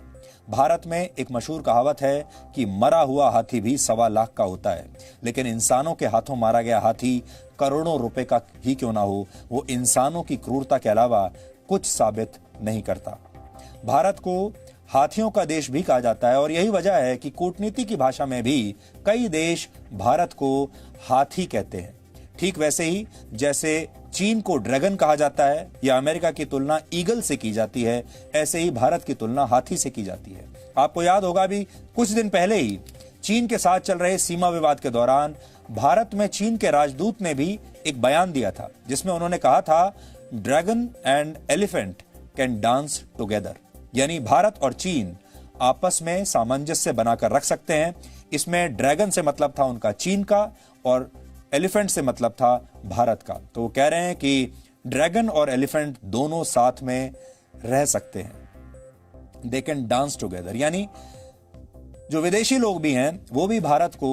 भारत में एक मशहूर कहावत है कि मरा हुआ हाथी भी 1.25 लाख का होता है, लेकिन इंसानों के हाथों मारा गया हाथी करोड़ों रुपए का ही क्यों ना हो, वो इंसानों की क्रूरता के अलावा कुछ साबित नहीं करता। भारत को हाथियों का देश भी कहा जाता है और यही वजह है कि कूटनीति की भाषा में भी कई देश भारत को हाथी कहते हैं। ठीक वैसे ही जैसे चीन को ड्रैगन कहा जाता है या अमेरिका की तुलना ईगल से की जाती है, ऐसे ही भारत की तुलना हाथी से की जाती है। आपको याद होगा भी कुछ दिन पहले ही चीन के साथ चल रहे सीमा विवाद के दौरान भारत में चीन के राजदूत ने भी एक बयान दिया था, जिसमें उन्होंने कहा था dragon and elephant can dance together, यानी भारत और चीन आपस में सामंजस्य बनाकर रख सकते हैं। इसमें ड्रैगन से मतलब था उनका चीन का और एलिफेंट से मतलब था भारत का। तो वो कह रहे हैं कि ड्रैगन और एलिफेंट दोनों साथ में रह सकते हैं, दे कैन डांस टुगेदर। यानी जो विदेशी लोग भी हैं वो भी भारत को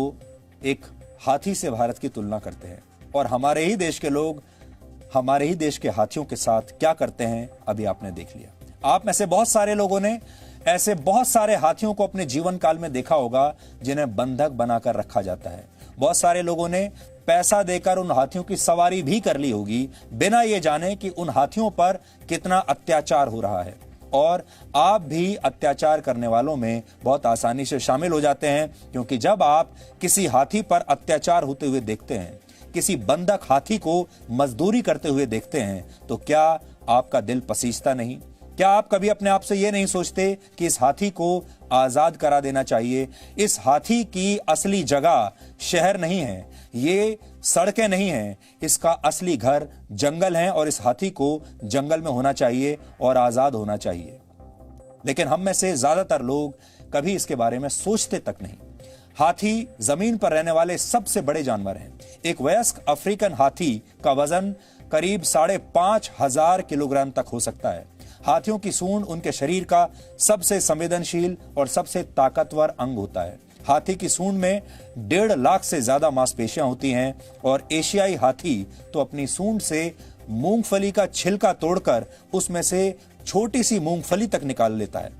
एक हाथी से भारत की तुलना करते हैं, और हमारे ही देश के लोग हमारे ही देश के हाथियों के साथ क्या करते हैं अभी आपने देख लिया। आप में से बहुत सारे लोगों ने ऐसे बहुत सारे हाथियों को अपने जीवन काल में देखा होगा जिन्हें बंधक बनाकर रखा जाता है। बहुत सारे लोगों ने पैसा देकर उन हाथियों की सवारी भी कर ली होगी बिना ये जाने कि उन हाथियों पर कितना अत्याचार हो रहा है। और आप भी अत्याचार करने वालों में बहुत आसानी से शामिल हो जाते हैं, क्योंकि जब आप किसी हाथी पर अत्याचार होते हुए देखते हैं, किसी बंधक हाथी को मजदूरी करते हुए देखते हैं, तो क्या आपका दिल पसीजता नहीं? क्या आप कभी अपने आप से यह नहीं सोचते कि इस हाथी को आजाद करा देना चाहिए? इस हाथी की असली जगह शहर नहीं है, ये सड़कें नहीं हैं, इसका असली घर जंगल है और इस हाथी को जंगल में होना चाहिए और आजाद होना चाहिए। लेकिन हम में से ज्यादातर लोग कभी इसके बारे में सोचते तक नहीं। हाथी जमीन पर रहने वाले सबसे बड़े जानवर हैं। एक वयस्क अफ्रीकन हाथी का वजन करीब 5,500 किलोग्राम तक हो सकता है। हाथियों की सूंड उनके शरीर का सबसे संवेदनशील और सबसे ताकतवर अंग होता है। हाथी की सूंड में 1.5 लाख से ज्यादा मांसपेशियां होती हैं, और एशियाई हाथी तो अपनी सूंड से मूंगफली का छिलका तोड़कर उसमें से छोटी सी मूंगफली तक निकाल लेता है।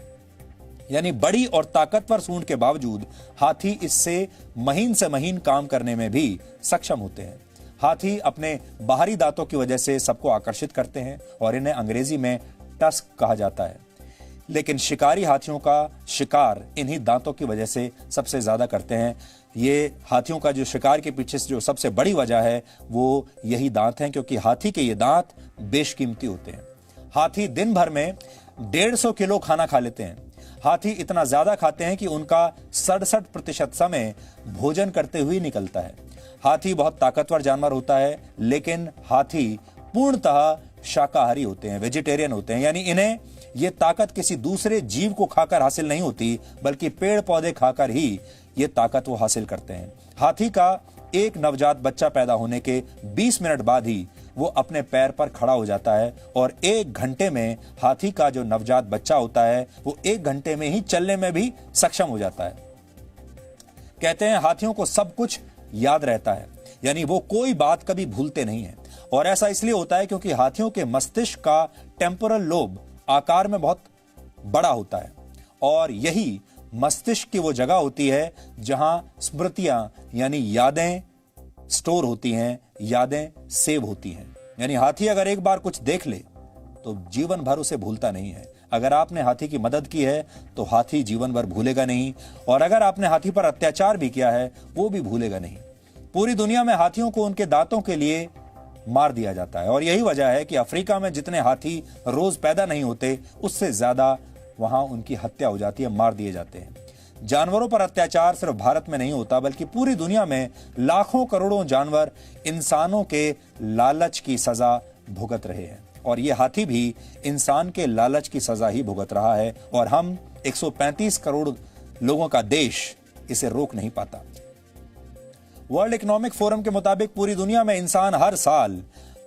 यानी बड़ी और ताकतवर सूंड के बावजूद हाथी इससे महीन से महीन काम करने में भी सक्षम होते हैं। हाथी अपने बाहरी दांतों की वजह से सबको आकर्षित करते हैं और इन्हें अंग्रेजी में टस्क कहा जाता है। लेकिन शिकारी हाथियों का शिकार इन्हीं दांतों की वजह से सबसे ज्यादा करते हैं। ये हाथियों का जो शिकार के पीछे जो सबसे बड़ी वजह है वो यही दांत हैं, क्योंकि हाथी के ये दांत बेशकीमती होते हैं। हाथी दिन भर में 150 किलो खाना खा लेते हैं। हाथी इतना ज्यादा खाते हैं कि उनका 67% समय भोजन करते हुए निकलता है। हाथी बहुत ताकतवर जानवर होता है, लेकिन हाथी पूर्णतः शाकाहारी होते हैं, वेजिटेरियन होते हैं। यानी इन्हें ये ताकत किसी दूसरे जीव को खाकर हासिल नहीं होती, बल्कि पेड़ पौधे खाकर ही ये ताकत वो हासिल करते हैं। हाथी का एक नवजात बच्चा पैदा होने के 20 मिनट बाद ही वो अपने पैर पर खड़ा हो जाता है, और 1 घंटे में हाथी का जो नवजात बच्चा होता है वो 1 घंटे में ही चलने में भी सक्षम हो जाता है। कहते हैं हाथियों को सब कुछ याद रहता है, यानी वो कोई बात कभी भूलते नहीं है। और ऐसा इसलिए होता है क्योंकि हाथियों के मस्तिष्क का टेम्पोरल लोब आकार में बहुत बड़ा होता है, और यही मस्तिष्क की वो जगह होती है जहां स्मृतियां यानी यादें स्टोर होती हैं, यादें सेव होती हैं। यानी हाथी अगर एक बार कुछ देख ले तो जीवन भर उसे भूलता नहीं है। अगर आपने हाथी की मदद की है तो हाथी जीवन भर भूलेगा नहीं, और अगर आपने हाथी पर अत्याचार भी किया है वो भी भूलेगा नहीं। पूरी दुनिया में हाथियों को उनके दांतों के लिए मार दिया जाता है, और यही वजह है कि अफ्रीका में जितने हाथी रोज पैदा नहीं होते उससे ज्यादा वहां उनकी हत्या हो जाती है, मार दिए जाते हैं। जानवरों पर अत्याचार सिर्फ भारत में नहीं होता, बल्कि पूरी दुनिया में लाखों करोड़ों जानवर इंसानों के लालच की सजा भुगत रहे हैं, और ये हाथी भी इंसान के लालच की सजा ही भुगत रहा है, और हम 135 करोड़ लोगों का देश इसे रोक नहीं पाता। वर्ल्ड इकोनॉमिक फोरम के मुताबिक पूरी दुनिया में इंसान हर साल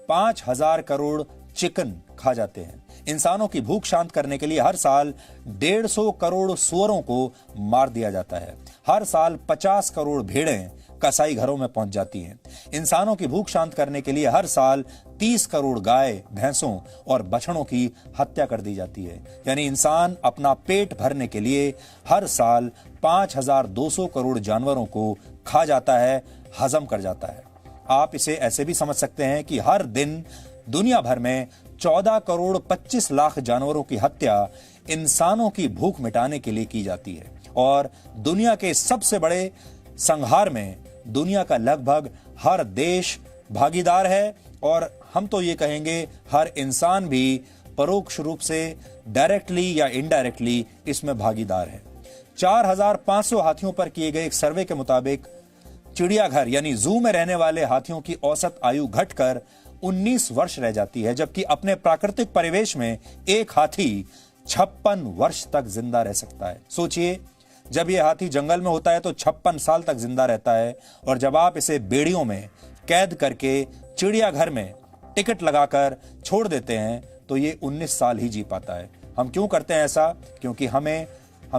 5,000 करोड़ चिकन खा जाते हैं। इंसानों की भूख शांत करने के लिए हर साल 150 करोड़ सूअरों को मार दिया जाता है। हर साल 50 करोड़ भेड़ें कसाई घरों में पहुंच जाती हैं। इंसानों की भूख शांत करने के लिए हर साल 30 करोड़ गाय, भैंसों और बछड़ों की हत्या कर दी जाती है। यानी इंसान अपना पेट भरने के लिए हर साल 5,200 करोड़ जानवरों को खा जाता है, हजम कर जाता है। आप इसे ऐसे भी समझ सकते हैं कि हर दिन दुनिया भर में 14 करोड़ 25 लाख जानवरों की हत्या इंसानों की भूख मिटाने के लिए की जाती है, और दुनिया के सबसे बड़े संहार में दुनिया का लगभग हर देश भागीदार है, और हम तो ये कहेंगे हर इंसान भी परोक्ष रूप से डायरेक्टली या इनडायरेक्टली इसमें भागीदार है। 4500 हाथियों पर किए गए एक सर्वे के मुताबिक चिड़ियाघर यानी जू में रहने वाले हाथियों की औसत आयु घटकर 19 वर्ष रह जाती है, जबकि अपने प्राकृतिक परिवेश में एक हाथी 56 वर्ष तक जिंदा रह सकता है। सोचिए, जब यह हाथी जंगल में होता है तो 56 साल तक जिंदा रहता है, और जब आप इसे बेड़ियों में कैद करके चिड़ियाघर में टिकट लगाकर छोड़ देते हैं तो ये 19 साल ही जी पाता है। हम क्यों करते हैं ऐसा? क्योंकि हम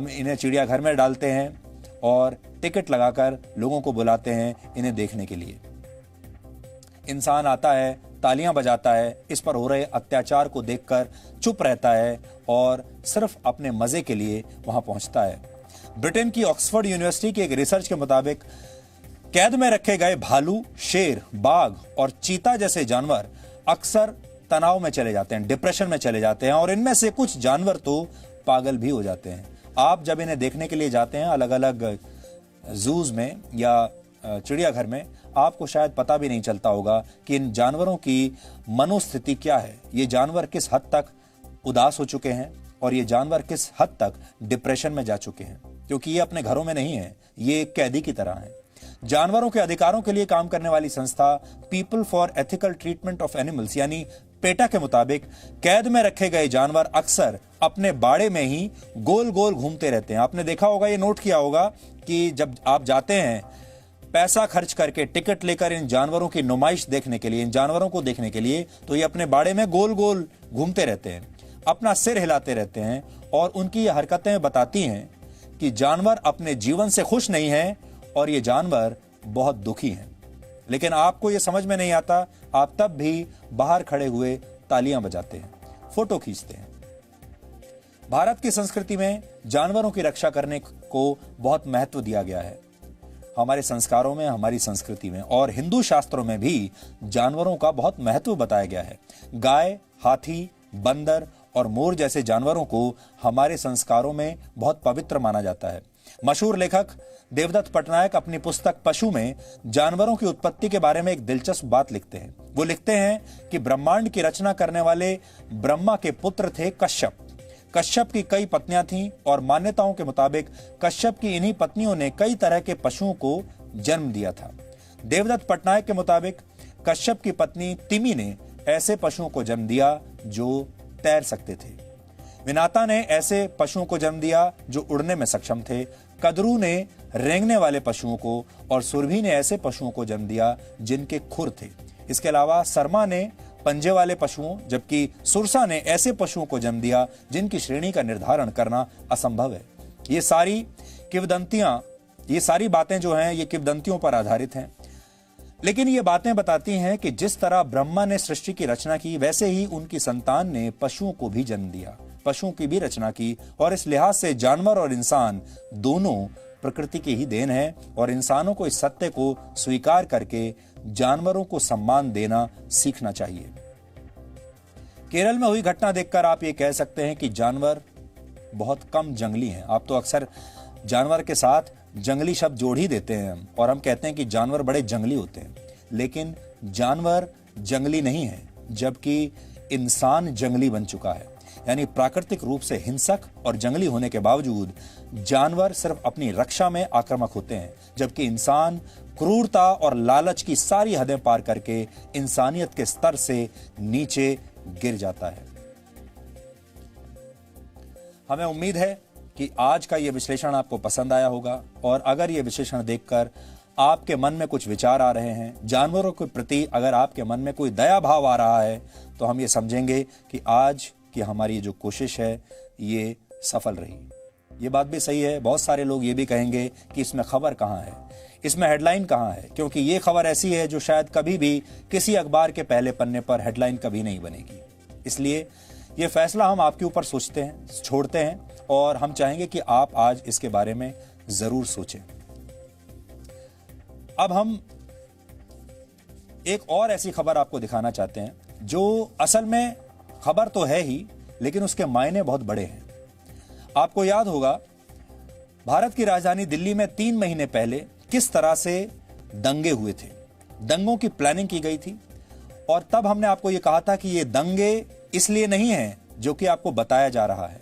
इन्हें चिड़ियाघर में डालते हैं और टिकट लगाकर लोगों को बुलाते हैं इन्हें देखने के लिए। इंसान आता है, तालियां बजाता है, इस पर हो रहे अत्याचार को देखकर चुप रहता है और सिर्फ अपने मजे के लिए वहां पहुंचता है। ब्रिटेन की ऑक्सफोर्ड यूनिवर्सिटी की एक रिसर्च के मुताबिक कैद में रखे गए भालू, शेर, बाघ और चीता जैसे जानवर अक्सर तनाव में चले जाते हैं, डिप्रेशन में चले जाते हैं, और इनमें से कुछ जानवर तो पागल भी हो जाते हैं। आप जब इन्हें देखने के लिए जाते हैं अलग अलग जूज में या चिड़ियाघर में, आपको शायद पता भी नहीं चलता होगा कि इन जानवरों की मनोस्थिति क्या है। ये जानवर किस हद तक उदास हो चुके हैं और ये जानवर किस हद तक डिप्रेशन में जा चुके हैं, क्योंकि ये अपने घरों में नहीं है, ये एक कैदी की तरह है। जानवरों के अधिकारों के लिए काम करने वाली संस्था people for ethical treatment of animals यानी पेटा के मुताबिक कैद में रखे गए जानवर अक्सर अपने बाड़े में ही गोल गोल घूमते रहते हैं। आपने देखा होगा, ये नोट किया होगा कि जब आप जाते हैं पैसा खर्च करके टिकट लेकर इन जानवरों की नुमाइश देखने के लिए, इन जानवरों को देखने के लिए, तो ये अपने बाड़े में गोल गोल घूमते रहते हैं, अपना सिर हिलाते रहते हैं, और उनकी ये हरकतें बताती हैं कि जानवर अपने जीवन से खुश नहीं हैं और ये जानवर बहुत दुखी हैं। लेकिन आपको ये समझ में नहीं आता, आप तब भी बाहर खड़े हुए तालियां बजाते हैं, फोटो खींचते हैं। भारत की संस्कृति में जानवरों की रक्षा करने को बहुत महत्व दिया गया है। हमारे संस्कारों में, हमारी संस्कृति में और हिंदू शास्त्रों में भी जानवरों का बहुत महत्व बताया गया है। गाय, हाथी, बंदर और मोर जैसे जानवरों को हमारे संस्कारों में बहुत पवित्र माना जाता है। मशहूर लेखक देवदत्त पटनायक अपनी पुस्तक पशु में जानवरों की उत्पत्ति के बारे में एक दिलचस्प बात लिखते हैं। वो लिखते हैं कि ब्रह्मांड की रचना करने वाले ब्रह्मा के पुत्र थे कश्यप। कश्यप की कई पत्नियां थीं और मान्यताओं के मुताबिक कश्यप की इन्हीं पत्नियों ने कई तरह के पशुओं को जन्म दिया था। देवदत्त पटनायक के मुताबिक कश्यप की पत्नी तिमी ने ऐसे पशुओं को जन्म दिया जो तैर सकते थे। विनाता ने ऐसे पशुओं को जन्म दिया जो उड़ने में सक्षम थे। कदरू ने रेंगने वाले पशुओं को और सुरभि ने ऐसे पशुओं को जन्म दिया जिनके खुर थे। इसके अलावा सरमा ने पंजे वाले पशुओं, जबकि सुरसा ने ऐसे पशुओं को जन्म दिया जिनकी श्रेणी का निर्धारण करना असंभव है। ये सारी बातें जो हैं ये किंवदंतियों पर आधारित हैं, लेकिन ये बातें बताती हैं कि जिस तरह ब्रह्मा ने सृष्टि की रचना की, वैसे ही उनकी संतान ने पशुओं को भी जन्म दिया, पशुओं की भी रचना की, और इस लिहाज से जानवर और इंसान दोनों प्रकृति की ही देन है, और इंसानों को इस सत्य को स्वीकार करके जानवरों को सम्मान देना सीखना चाहिए। केरल में हुई घटना देखकर आप ये कह सकते हैं कि जानवर बहुत कम जंगली हैं। आप तो अक्सर जानवर के साथ जंगली शब्द जोड़ ही देते हैं और हम कहते हैं कि जानवर बड़े जंगली होते हैं, लेकिन जानवर जंगली नहीं है, जबकि इंसान जंगली बन चुका है। यानी प्राकृतिक रूप से हिंसक और जंगली होने के बावजूद जानवर सिर्फ अपनी रक्षा में आक्रामक होते हैं, जबकि इंसान क्रूरता और लालच की सारी हदें पार करके इंसानियत के स्तर से नीचे गिर जाता है। हमें उम्मीद है कि आज का यह विश्लेषण आपको पसंद आया होगा, और अगर यह विश्लेषण देखकर आपके मन में कुछ विचार आ रहे हैं, जानवरों के प्रति अगर आपके मन में कोई दया भाव आ रहा है, तो हम ये समझेंगे कि आज की हमारी जो कोशिश है ये सफल रही। ये बात भी सही है, बहुत सारे लोग ये भी कहेंगे कि इसमें खबर कहाँ है, इसमें हेडलाइन कहाँ है, क्योंकि ये खबर ऐसी है जो शायद कभी भी किसी अखबार के पहले पन्ने पर हेडलाइन कभी नहीं बनेगी। इसलिए ये फैसला हम आपके ऊपर छोड़ते हैं और हम चाहेंगे कि आप आज इसके बारे में जरूर सोचें। अब हम एक और ऐसी खबर आपको दिखाना चाहते हैं जो असल में खबर तो है ही, लेकिन उसके मायने बहुत बड़े हैं। आपको याद होगा भारत की राजधानी दिल्ली में 3 महीने पहले किस तरह से दंगे हुए थे। दंगों की प्लानिंग की गई थी और तब हमने आपको यह कहा था कि ये दंगे इसलिए नहीं हैं जो कि आपको बताया जा रहा है।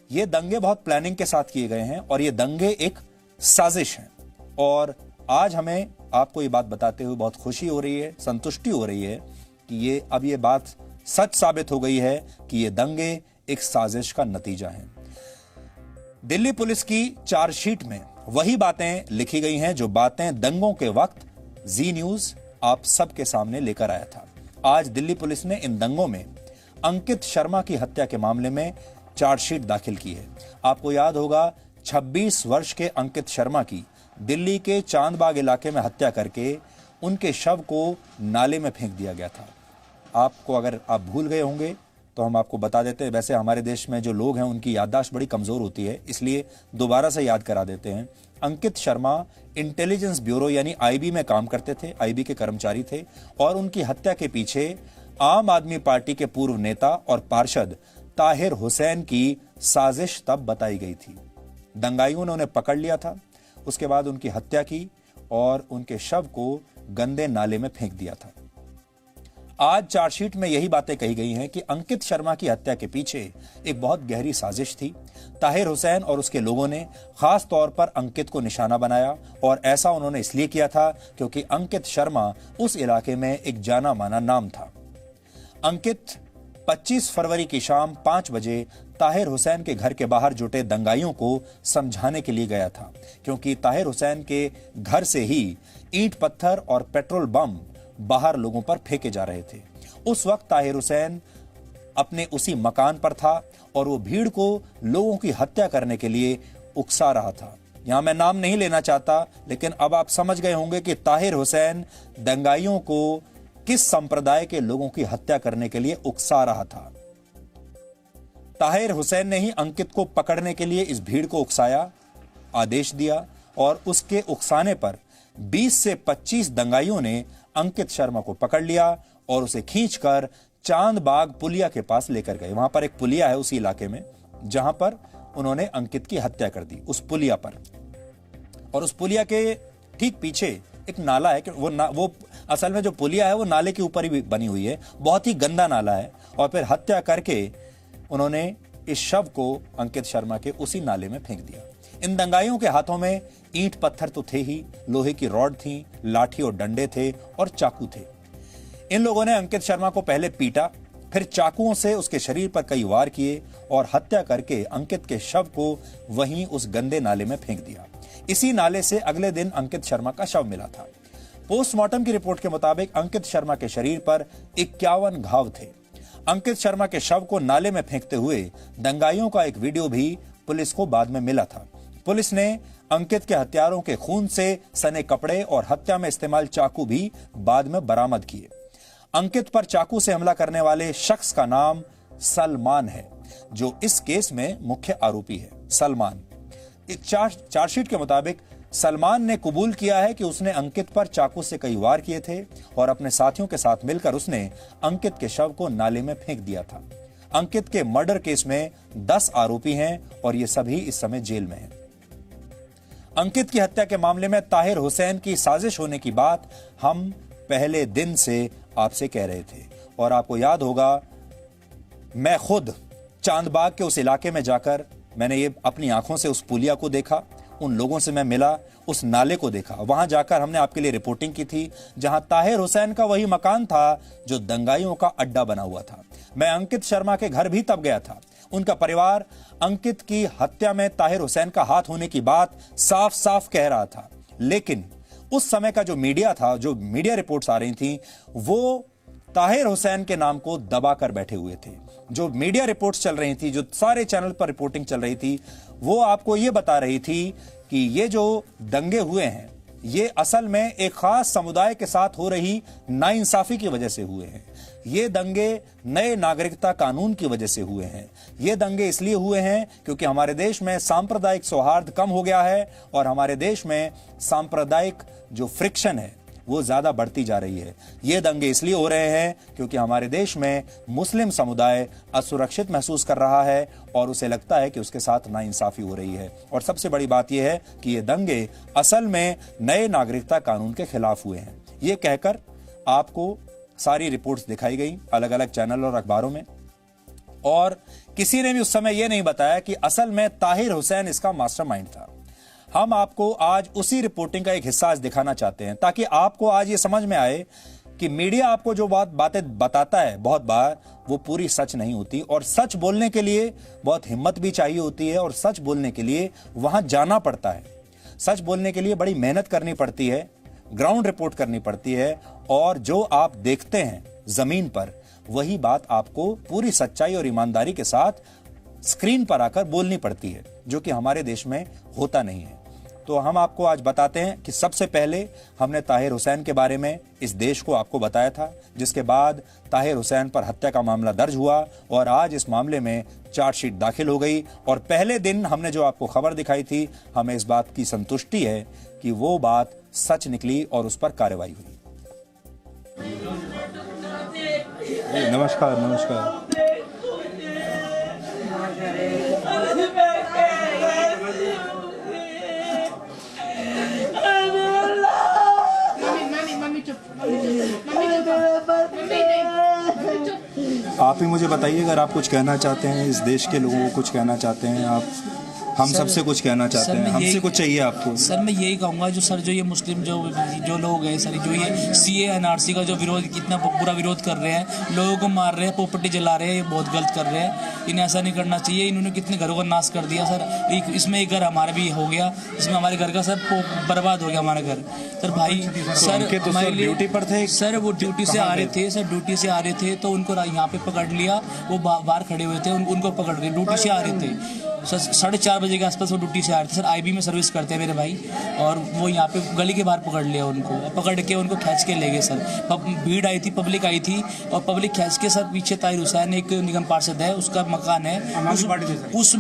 ये दंगे बहुत प्लानिंग के साथ किए गए हैं और ये दंगे एक साजिश हैं। और आज हमें आपको ये बात बताते हुए बहुत खुशी हो रही है, संतुष्टि हो रही है कि ये बात सच साबित हो गई है कि ये दंगे एक साजिश का नतीजा हैं। दिल्ली पुलिस की चार्जशीट में वही बातें लिखी गई हैं जो बातें दंगों के वक्त जी न्यूज आप सबके सामने लेकर आया था। आज दिल्ली पुलिस ने इन दंगों में अंकित शर्मा की हत्या के मामले में चार्जशीट दाखिल की है। आपको याद होगा 26 वर्ष के अंकित शर्मा की दिल्ली के चांदबाग इलाके में हत्या करके उनके शव को नाले में फेंक दिया गया था। आपको अगर आप भूल गए होंगे तो हम आपको बता देते हैं। वैसे हमारे देश में जो लोग हैं उनकी याददाश्त बड़ी कमजोर होती है, इसलिए दोबारा से याद करा देते हैं। अंकित शर्मा इंटेलिजेंस ब्यूरो यानी आईबी में काम करते थे, आईबी के कर्मचारी थे और उनकी हत्या के पीछे आम आदमी पार्टी के पूर्व नेता और पार्षद ताहिर हुसैन की साजिश तब बताई गई थी। दंगाइयों ने उन्हें पकड़ लिया था, उसके बाद उनकी हत्या की और उनके शव को गंदे नाले में फेंक दिया था। आज चार्जशीट में यही बातें कही गई हैं कि अंकित शर्मा की हत्या के पीछे एक बहुत गहरी साजिश थी। ताहिर हुसैन और उसके लोगों ने खास तौर पर अंकित को निशाना बनाया और ऐसा उन्होंने इसलिए किया था क्योंकि अंकित शर्मा उस इलाके में एक जाना माना नाम था। अंकित 25 फरवरी की शाम 5 बजे ताहिर हुसैन के घर के बाहर जुटे दंगाइयों को समझाने के लिए गया था, क्योंकि ताहिर हुसैन के घर से ही ईंट पत्थर और पेट्रोल बम बाहर लोगों पर फेंके जा रहे थे। उस वक्त ताहिर हुसैन अपने उसी मकान पर था और वो भीड़ को लोगों की हत्या करने के लिए उकसा रहा था। यहां मैं नाम नहीं लेना चाहता, लेकिन अब आप समझ गए होंगे कि ताहिर हुसैन दंगाइयों को किस संप्रदाय के लोगों की हत्या करने के लिए उकसा रहा था। ताहिर हुसैन ने ही अंकित को पकड़ने के लिए इस भीड़ को उकसाया, आदेश दिया और उसके उकसाने पर 20 से 25 दंगाइयों ने अंकित शर्मा को पकड़ लिया और उसे खींचकर चांदबाग पुलिया के पास लेकर गए। वहां पर एक पुलिया है उसी इलाके में जहां पर उन्होंने अंकित की हत्या कर दी, उस पुलिया पर। और उस पुलिया के ठीक पीछे एक नाला है कि वो असल में जो पुलिया है वो नाले के ऊपर ही बनी हुई है, बहुत ही गंदा नाला है। और फिर हत्या करके उन्होंने इस शव को अंकित शर्मा के उसी नाले में फेंक दिया। इन दंगाइयों के हाथों में ईंट पत्थर तो थे ही, लोहे की रॉड थी, लाठी और डंडे थे और चाकू थे। इन लोगों ने अंकित शर्मा को पहले पीटा, फिर चाकुओं से उसके शरीर पर कई वार किए और हत्या करके अंकित के शव को वहीं उस गंदे नाले में फेंक दिया। इसी नाले से अगले दिन अंकित शर्मा का शव मिला था। पोस्टमार्टम की रिपोर्ट के मुताबिक अंकित शर्मा के शरीर पर 51 घाव थे। अंकित शर्मा के शव को नाले में फेंकते हुए दंगाइयों का एक वीडियो भी पुलिस को बाद में मिला था। पुलिस ने अंकित के हत्यारों के खून से सने कपड़े और हत्या में इस्तेमाल चाकू भी बाद में बरामद किए। अंकित पर चाकू से हमला करने वाले शख्स का नाम सलमान है, जो इस केस में मुख्य आरोपी है। सलमान, चार्जशीट के मुताबिक सलमान ने कबूल किया है कि उसने अंकित पर चाकू से कई वार किए थे और अपने साथियों के साथ मिलकर उसने अंकित के शव को नाले में फेंक दिया था। अंकित के मर्डर केस में 10 आरोपी हैं और ये सभी इस समय जेल में हैं। अंकित की हत्या के मामले में ताहिर हुसैन की साजिश होने की बात हम पहले दिन से आपसे कह रहे थे और आपको याद होगा मैं खुद चांदबाग के उस इलाके में जाकर मैंने ये अपनी आंखों से उस पुलिया को देखा, उन लोगों से मैं मिला, उस नाले को देखा। वहां जाकर हमने आपके लिए रिपोर्टिंग की थी जहां ताहिर हुसैन का वही मकान था जो दंगाइयों का अड्डा बना हुआ था। मैं अंकित शर्मा के घर भी तब गया था। उनका परिवार अंकित की हत्या में ताहिर हुसैन का हाथ होने की बात साफ साफ कह रहा था, लेकिन उस समय का जो मीडिया था, जो मीडिया रिपोर्ट्स आ रही थी, वो ताहिर हुसैन के नाम को दबाकर बैठे हुए थे। जो मीडिया रिपोर्ट्स चल रही थी, जो सारे चैनल पर रिपोर्टिंग चल रही थी, वो आपको ये बता रही थी कि ये जो दंगे हुए हैं ये असल में एक खास समुदाय के साथ हो रही नाइंसाफी की वजह से हुए हैं। ये दंगे नए नागरिकता कानून की वजह से हुए हैं। ये दंगे इसलिए हुए हैं क्योंकि हमारे देश में सांप्रदायिक सौहार्द कम हो गया है और हमारे देश में सांप्रदायिक जो फ्रिक्शन है वो ज्यादा बढ़ती जा रही है। ये दंगे इसलिए हो रहे हैं क्योंकि हमारे देश में मुस्लिम समुदाय असुरक्षित महसूस कर रहा है और उसे लगता है कि उसके साथ नाइंसाफी हो रही है। और सबसे बड़ी बात यह है कि ये दंगे असल में नए नागरिकता कानून के खिलाफ हुए हैं। ये कहकर आपको सारी रिपोर्ट्स दिखाई गई अलग अलग चैनल और अखबारों में और किसी ने भी उस समय यह नहीं बताया कि असल में ताहिर हुसैन इसका मास्टरमाइंड था। हम आपको आज उसी रिपोर्टिंग का एक हिस्सा आज दिखाना चाहते हैं ताकि आपको आज ये समझ में आए कि मीडिया आपको जो बातें बताता है बहुत बार वो पूरी सच नहीं होती, और सच बोलने के लिए बहुत हिम्मत भी चाहिए होती है, और सच बोलने के लिए वहां जाना पड़ता है। सच बोलने के लिए बड़ी मेहनत करनी पड़ती है, ग्राउंड रिपोर्ट करनी पड़ती है, और जो आप देखते हैं जमीन पर वही बात आपको पूरी सच्चाई और ईमानदारी के साथ स्क्रीन पर आकर बोलनी पड़ती है, जो कि हमारे देश में होता नहीं है। तो हम आपको आज बताते हैं कि सबसे पहले हमने ताहिर हुसैन के बारे में इस देश को आपको बताया था, जिसके बाद ताहिर हुसैन पर हत्या का मामला दर्ज हुआ और आज इस मामले में चार्जशीट दाखिल हो गई। और पहले दिन हमने जो आपको खबर दिखाई थी, हमें इस बात की संतुष्टि है कि वो बात सच निकली और उस पर कार्रवाई हुई। नमस्कार नमस्कार। आप ही मुझे बताइए, अगर आप कुछ कहना चाहते हैं, इस देश के लोगों को कुछ कहना चाहते हैं, आप हम सबसे कुछ कहना चाहते हैं, हमसे कुछ चाहिए आपको। सर मैं यही कहूँगा, जो ये मुस्लिम जो लोग हैं सर, जो ये CA NRC का जो विरोध, कितना बुरा विरोध कर रहे हैं, लोगों को मार रहे हैं, प्रॉपर्टी जला रहे हैं, ये बहुत गलत कर रहे हैं। इन्हें ऐसा नहीं करना चाहिए। इन्होंने कितने घरों का नाश कर दिया सर। इसमें एक घर हमारा भी हो गया, इसमें हमारे घर का सब बर्बाद हो गया हमारा घर। सर भाई सर हमारे लिए ड्यूटी पर थे सर, वो ड्यूटी से आ रहे थे सर, ड्यूटी से आ रहे थे तो उनको यहाँ पे पकड़ लिया। वो बाहर खड़े हुए थे, उनको पकड़ गए, ड्यूटी से आ रहे थे सर। 4:30 बजे के आसपास वो ड्यूटी से आ रहे थे सर। IB में सर्विस करते हैं मेरे भाई, और वो यहाँ पे गली के बाहर पकड़ लिया उनको, पकड़ के उनको खींच के ले गए सर। भीड़ आई थी, पब्लिक आई थी, और पब्लिक खींच के सर पीछे ताहिर हुसैन एक निगम पार्षद है, उसका मकान है, उस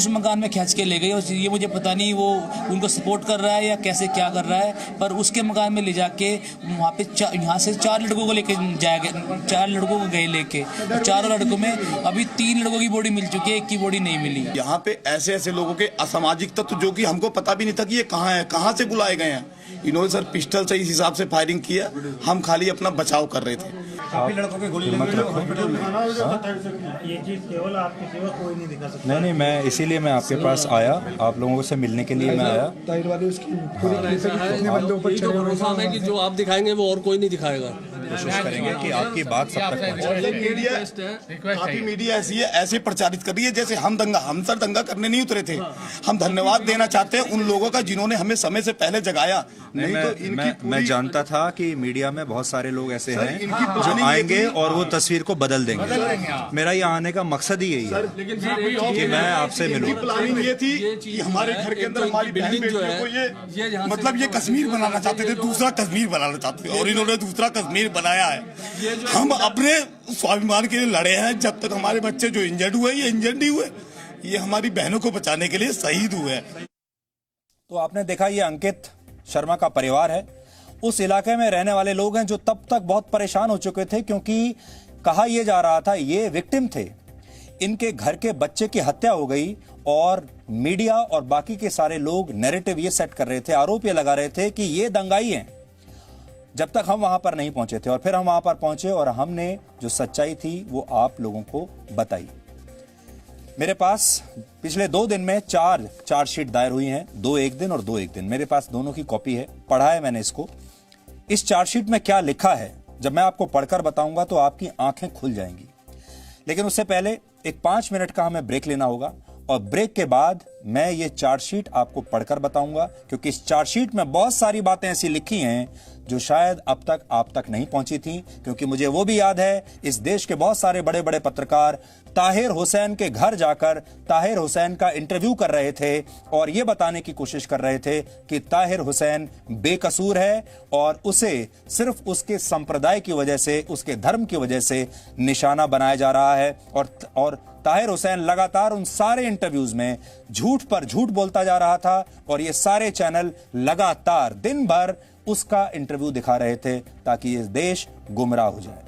मकान में खींच के ले गए। और ये मुझे पता नहीं वो उनको सपोर्ट कर रहा है या कैसे क्या कर रहा है, पर उसके मकान में ले जाके वहाँ पे यहाँ से 4 लड़कों को लेके जाया गया, 4 लड़कों को गए लेके। 4 लड़कों में अभी 3 लड़कों की बॉडी मिल चुकी है, एक की बॉडी नहीं मिली। यहाँ पे ऐसे ऐसे लोगों के असामाजिक तत्व, जो कि हमको पता भी नहीं था कि ये कहाँ है, कहाँ से बुलाए गए हैं, इन्होंने सर पिस्टल से इस हिसाब से फायरिंग किया। हम खाली अपना बचाव कर रहे थे। काफी लड़कों के गोली लगी, ये चीज केवल आपकी सेवा कोई नहीं दिखा सकता। नहीं, मैं इसीलिए मैं आपके पास आया, आप लोगों से मिलने के लिए मैं आया। ताहिर वाले उसकी पूरी भरोसा है कि जो आप दिखाएंगे वो और कोई नहीं दिखाएगा। कोशिश करेंगे कि आपकी बात सब तक पहुंचे। काफी मीडिया ऐसी है, ऐसे प्रचारित कर रही है जैसे हम सर दंगा करने नहीं उतरे थे। हम धन्यवाद देना चाहते हैं उन लोगों का जिन्होंने हमें समय से पहले जगाया। नहीं तो मैं जानता था कि मीडिया में बहुत सारे लोग ऐसे हैं जो आएंगे और वो तस्वीर को बदल देंगे। मेरा यहाँ आने का मकसद ही यही है कि मैं आपसे मिलूं। प्लानिंग ये थी कि हमारे घर के अंदर हमारी बहन बेटियों को ये मतलब ये कश्मीर बनाना चाहते थे, दूसरा कश्मीर बनाना चाहते थे, और इन्होंने दूसरा कश्मीर बनाया है। हम अपने स्वाभिमान के लिए लड़े हैं। जब तक हमारे बच्चे जो इंजर्ड हुए, ये इंजर्ड नहीं हुए, ये हमारी बहनों को बचाने के लिए शहीद हुए। तो आपने देखा, ये अंकित शर्मा का परिवार है। उस इलाके में रहने वाले लोग हैं जो तब तक बहुत परेशान हो चुके थे, क्योंकि कहा यह जा रहा था ये विक्टिम थे, इनके घर के बच्चे की हत्या हो गई, और मीडिया और बाकी के सारे लोग नैरेटिव ये सेट कर रहे थे, आरोप ये लगा रहे थे कि ये दंगाई हैं, जब तक हम वहां पर नहीं पहुंचे थे। और फिर हम वहां पर पहुंचे और हमने जो सच्चाई थी वो आप लोगों को बताई। मेरे पास पिछले 2 दिन में 4 चार्जशीट दायर हुई हैं, 2 एक दिन और 2 एक दिन। मेरे पास दोनों की कॉपी है, पढ़ा है मैंने इसको। इस चार्जशीट में क्या लिखा है जब मैं आपको पढ़कर बताऊंगा तो आपकी आंखें खुल जाएंगी। लेकिन उससे पहले एक 5 मिनट का हमें ब्रेक लेना होगा, और ब्रेक के बाद मैं ये चार्जशीट आपको पढ़कर बताऊंगा, क्योंकि इस चार्जशीट में बहुत सारी बातें ऐसी लिखी हैं जो शायद अब तक आप तक नहीं पहुंची थी। क्योंकि मुझे वो भी याद है, इस देश के बहुत सारे बड़े बड़े पत्रकार ताहिर हुसैन के घर जाकर ताहिर हुसैन का इंटरव्यू कर रहे थे और ये बताने की कोशिश कर रहे थे कि ताहिर हुसैन बेकसूर है और उसे सिर्फ उसके संप्रदाय की वजह से, उसके धर्म की वजह से निशाना बनाया जा रहा है। और ताहिर हुसैन लगातार उन सारे इंटरव्यूज में झूठ पर झूठ बोलता जा रहा था, और ये सारे चैनल लगातार दिन भर उसका इंटरव्यू दिखा रहे थे ताकि ये देश गुमराह हो जाए।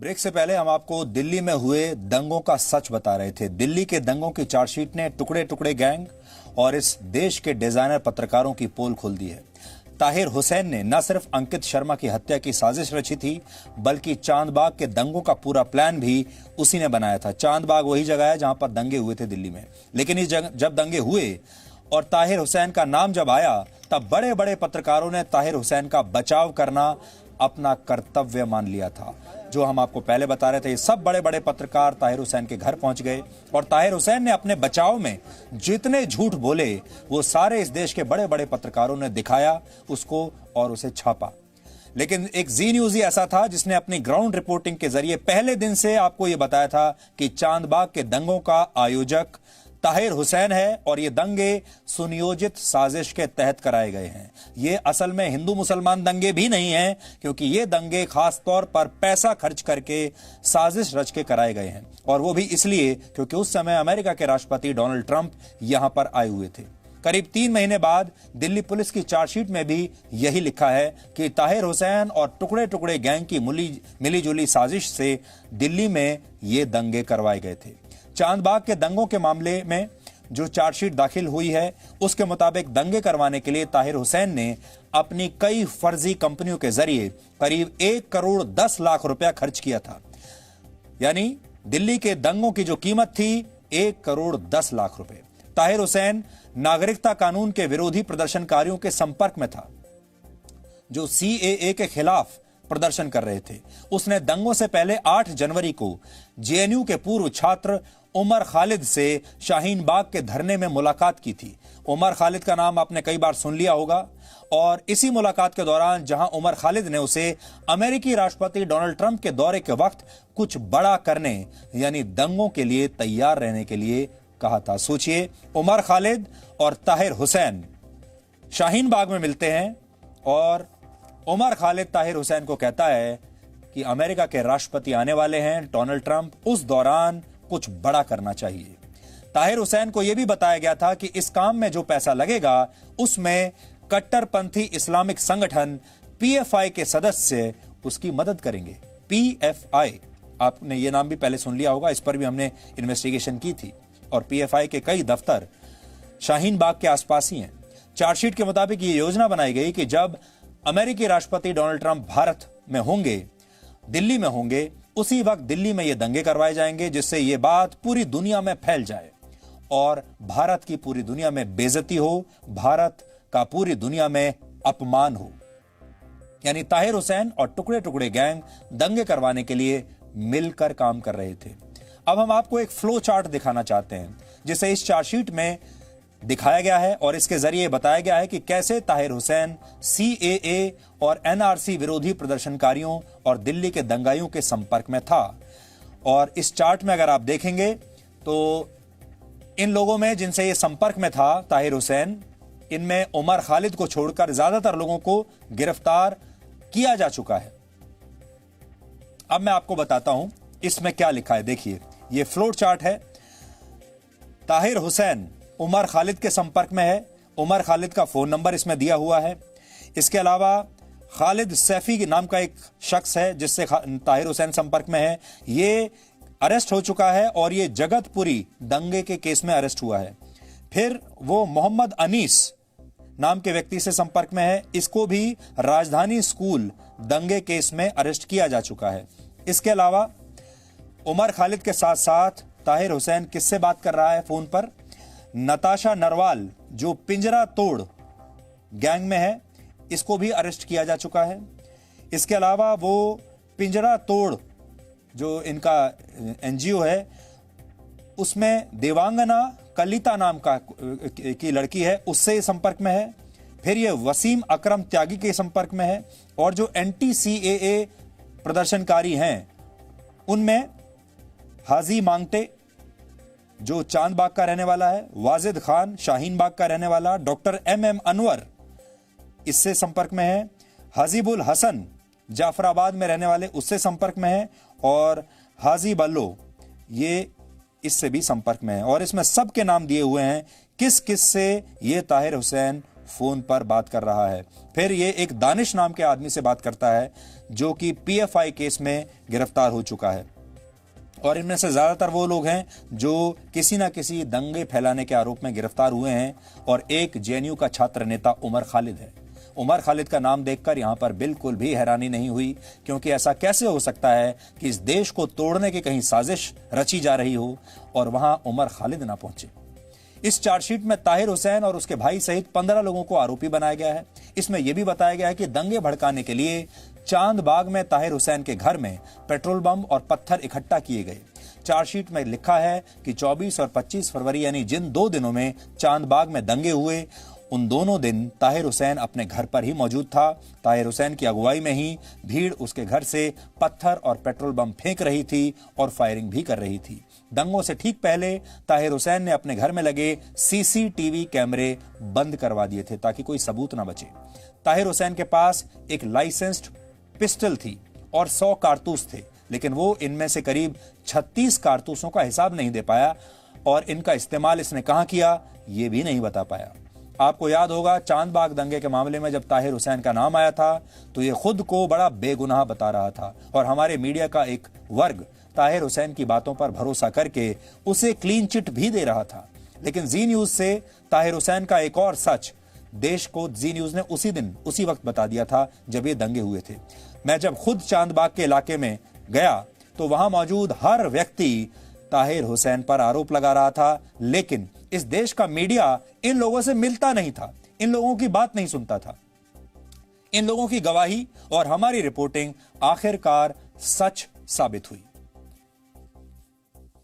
ब्रेक से पहले हम आपको दिल्ली में हुए दंगों का सच बता रहे थे। दिल्ली के दंगों की चार्जशीट ने टुकड़े टुकड़े गैंग और इस देश के डिजाइनर पत्रकारों की पोल खोल दी है। ताहिर हुसैन ने न सिर्फ अंकित शर्मा की हत्या की साजिश रची थी, बल्कि चांदबाग के दंगों का पूरा प्लान भी उसी ने बनाया था। चांदबाग वही जगह है जहां पर दंगे हुए थे दिल्ली में। लेकिन इस जब दंगे हुए और ताहिर हुसैन का नाम जब आया, तब बड़े बड़े पत्रकारों ने ताहिर हुसैन का बचाव करना अपना कर्तव्य मान लिया था। जो हम आपको पहले बता रहे थे, ये सब बड़े बड़े पत्रकार ताहिर हुसैन के घर पहुंच गए और ताहिर हुसैन ने अपने बचाव में जितने झूठ बोले वो सारे इस देश के बड़े बड़े पत्रकारों ने दिखाया उसको और उसे छापा। लेकिन एक जी न्यूज ही ऐसा था जिसने अपनी ग्राउंड रिपोर्टिंग के जरिए पहले दिन से आपको यह बताया था कि चांदबाग के दंगों का आयोजक ताहिर हुसैन है और ये दंगे सुनियोजित साजिश के तहत कराए गए हैं। ये असल में हिंदू मुसलमान दंगे भी नहीं हैं, क्योंकि ये दंगे खास तौर पर पैसा खर्च करके साजिश रच के कराए गए हैं, और वो भी इसलिए क्योंकि उस समय अमेरिका के राष्ट्रपति डोनाल्ड ट्रंप यहां पर आए हुए थे। करीब 3 महीने बाद दिल्ली पुलिस की चार्जशीट में भी यही लिखा है कि ताहिर हुसैन और टुकड़े टुकड़े गैंग की मिलीजुली साजिश से दिल्ली में ये दंगे करवाए गए थे। चांदबाग के दंगों के मामले में जो चार्जशीट दाखिल हुई है उसके मुताबिक दंगे करवाने के लिए ताहिर हुसैन ने अपनी कई फर्जी कंपनियों के जरिए करीब 1 करोड़ 10 लाख रुपया खर्च किया था। यानी दिल्ली के दंगों की जो कीमत थी 1 करोड़ 10 लाख रुपए। ताहिर हुसैन नागरिकता कानून के विरोधी प्रदर्शनकारियों के संपर्क में था जो CAA के खिलाफ प्रदर्शन कर रहे थे। उसने दंगों से पहले 8 जनवरी को JNU के पूर्व छात्र उमर खालिद से शाहीन बाग के धरने में मुलाकात की थी। उमर खालिद का नाम आपने कई बार सुन लिया होगा, और इसी मुलाकात के दौरान जहां उमर खालिद ने उसे अमेरिकी राष्ट्रपति डोनाल्ड ट्रंप के दौरे के वक्त कुछ बड़ा करने यानी दंगों के लिए तैयार रहने के लिए कहा था। सोचिए, उमर खालिद और ताहिर हुसैन शाहीन बाग में मिलते हैं और उमर खालिद ताहिर हुसैन को कहता है कि अमेरिका के राष्ट्रपति आने वाले हैं डोनाल्ड ट्रंप, उस दौरान कुछ बड़ा करना चाहिए। ताहिर हुसैन को यह भी बताया गया था कि इस काम में जो पैसा लगेगा उसमें कट्टरपंथी इस्लामिक संगठन PFI के सदस्य उसकी मदद करेंगे। PFI, आपने ये नाम भी पहले सुन लिया होगा, इस पर भी हमने इन्वेस्टिगेशन की थी, और PFI के कई दफ्तर शाहीन बाग के आसपास ही हैं। चार्जशीट के मुताबिक ये योजना बनाई गई कि जब अमेरिकी राष्ट्रपति डोनाल्ड ट्रंप भारत में होंगे, दिल्ली में होंगे, उसी वक्त दिल्ली में ये दंगे करवाए जाएंगे, जिससे ये बात पूरी दुनिया में फैल जाए और भारत की पूरी दुनिया में बेइज्जती हो, भारत का पूरी दुनिया में अपमान हो। यानी ताहिर हुसैन और टुकड़े टुकड़े गैंग दंगे करवाने के लिए मिलकर काम कर रहे थे। अब हम आपको एक फ्लो चार्ट दिखाना चाहते हैं जिसे इस चार्जशीट में दिखाया गया है और इसके जरिए बताया गया है कि कैसे ताहिर हुसैन CAA और NRC विरोधी प्रदर्शनकारियों और दिल्ली के दंगाइयों के संपर्क में था। और इस चार्ट में अगर आप देखेंगे तो इन लोगों में जिनसे ये संपर्क में था ताहिर हुसैन, इनमें उमर खालिद को छोड़कर ज्यादातर लोगों को गिरफ्तार किया जा चुका है। अब मैं आपको बताता हूं इसमें क्या लिखा है। देखिए, ये फ्लोर चार्ट है। ताहिर हुसैन उमर खालिद के संपर्क में है। उमर खालिद का फोन नंबर इसमें दिया हुआ है। इसके अलावा खालिद सैफी के नाम का एक शख्स है जिससे ताहिर हुसैन संपर्क में है। ये अरेस्ट हो चुका है और ये जगतपुरी दंगे के केस में अरेस्ट हुआ है। फिर वो मोहम्मद अनीस नाम के व्यक्ति से संपर्क में है। इसको भी राजधानी स्कूल दंगे केस में अरेस्ट किया जा चुका है। इसके अलावा उमर खालिद के साथ साथ ताहिर हुसैन किससे बात कर रहा है फोन पर? नताशा नरवाल, जो पिंजरा तोड़ गैंग में है, इसको भी अरेस्ट किया जा चुका है। इसके अलावा वो पिंजरा तोड़ जो इनका NGO है उसमें देवांगना कलिता नाम की लड़की है, उससे संपर्क में है। फिर ये वसीम अकरम त्यागी के संपर्क में है। और जो anti-CAA प्रदर्शनकारी हैं उनमें हाजी मांगटे जो चांदबाग का रहने वाला है, वाजिद खान शाहीन बाग का रहने वाला, डॉक्टर MM अनवर इससे संपर्क में है, हजीबुल हसन जाफराबाद में रहने वाले उससे संपर्क में है, और हाजी बल्लो ये इससे भी संपर्क में है। और इसमें सबके नाम दिए हुए हैं किस किस से ये ताहिर हुसैन फोन पर बात कर रहा है। फिर ये एक दानिश नाम के आदमी से बात करता है जो कि पीएफआई केस में गिरफ्तार हो चुका है, और इनमें से ज्यादातर वो लोग हैं जो किसी ना किसी दंगे फैलाने के आरोप में गिरफ्तार हुए हैं। और एक जेएनयू का छात्र नेता उमर खालिद है। उमर खालिद का नाम देखकर यहां पर बिल्कुल भी हैरानी नहीं हुई, क्योंकि ऐसा कैसे हो सकता है कि इस देश को तोड़ने की कहीं साजिश रची जा रही हो और वहां उमर खालिद ना पहुंचे। इस चार्जशीट में ताहिर हुसैन और उसके भाई सहित 15 लोगों को आरोपी बनाया गया है। इसमें यह भी बताया गया है कि दंगे भड़काने के लिए चांदबाग में ताहिर हुसैन के घर में पेट्रोल बम और पत्थर इकट्ठा किए गए। चार्जशीट में लिखा है कि 24 और 25 फरवरी यानी जिन 2 दिनों में चांदबाग में दंगे हुए, उन दोनों दिन ताहिर हुसैन अपने घर पर ही मौजूद था। ताहिर हुसैन की अगुवाई में ही भीड़ उसके घर से पत्थर और पेट्रोल बम फेंक रही थी और फायरिंग भी कर रही थी। दंगों से ठीक पहले ताहिर हुसैन ने अपने घर में लगे सीसीटीवी कैमरे बंद करवा दिए थे ताकि कोई सबूत ना बचे। ताहिर हुसैन के पास एक लाइसेंस्ड पिस्टल थी और 100 कारतूस थे, लेकिन वो इनमें से करीब 36 कारतूसों का हिसाब नहीं दे पाया और इनका इस्तेमाल इसने कहां किया ये भी नहीं बता पाया। आपको याद होगा चांदबाग दंगे के मामले में जब ताहिर हुसैन का नाम आया था तो ये खुद को बड़ा बेगुनाह बता रहा था, और हमारे मीडिया का एक वर्ग ताहिर हुसैन की बातों पर भरोसा करके उसे क्लीन चिट भी दे रहा था। लेकिन जी न्यूज से ताहिर हुसैन का एक और सच देश को जी न्यूज ने उसी दिन उसी वक्त बता दिया था जब ये दंगे हुए थे। मैं जब खुद चांदबाग के इलाके में गया तो वहां मौजूद हर व्यक्ति ताहिर हुसैन पर आरोप लगा रहा था, लेकिन इस देश का मीडिया इन लोगों से मिलता नहीं था, इन लोगों की बात नहीं सुनता था। इन लोगों की गवाही और हमारी रिपोर्टिंग आखिरकार सच साबित हुई।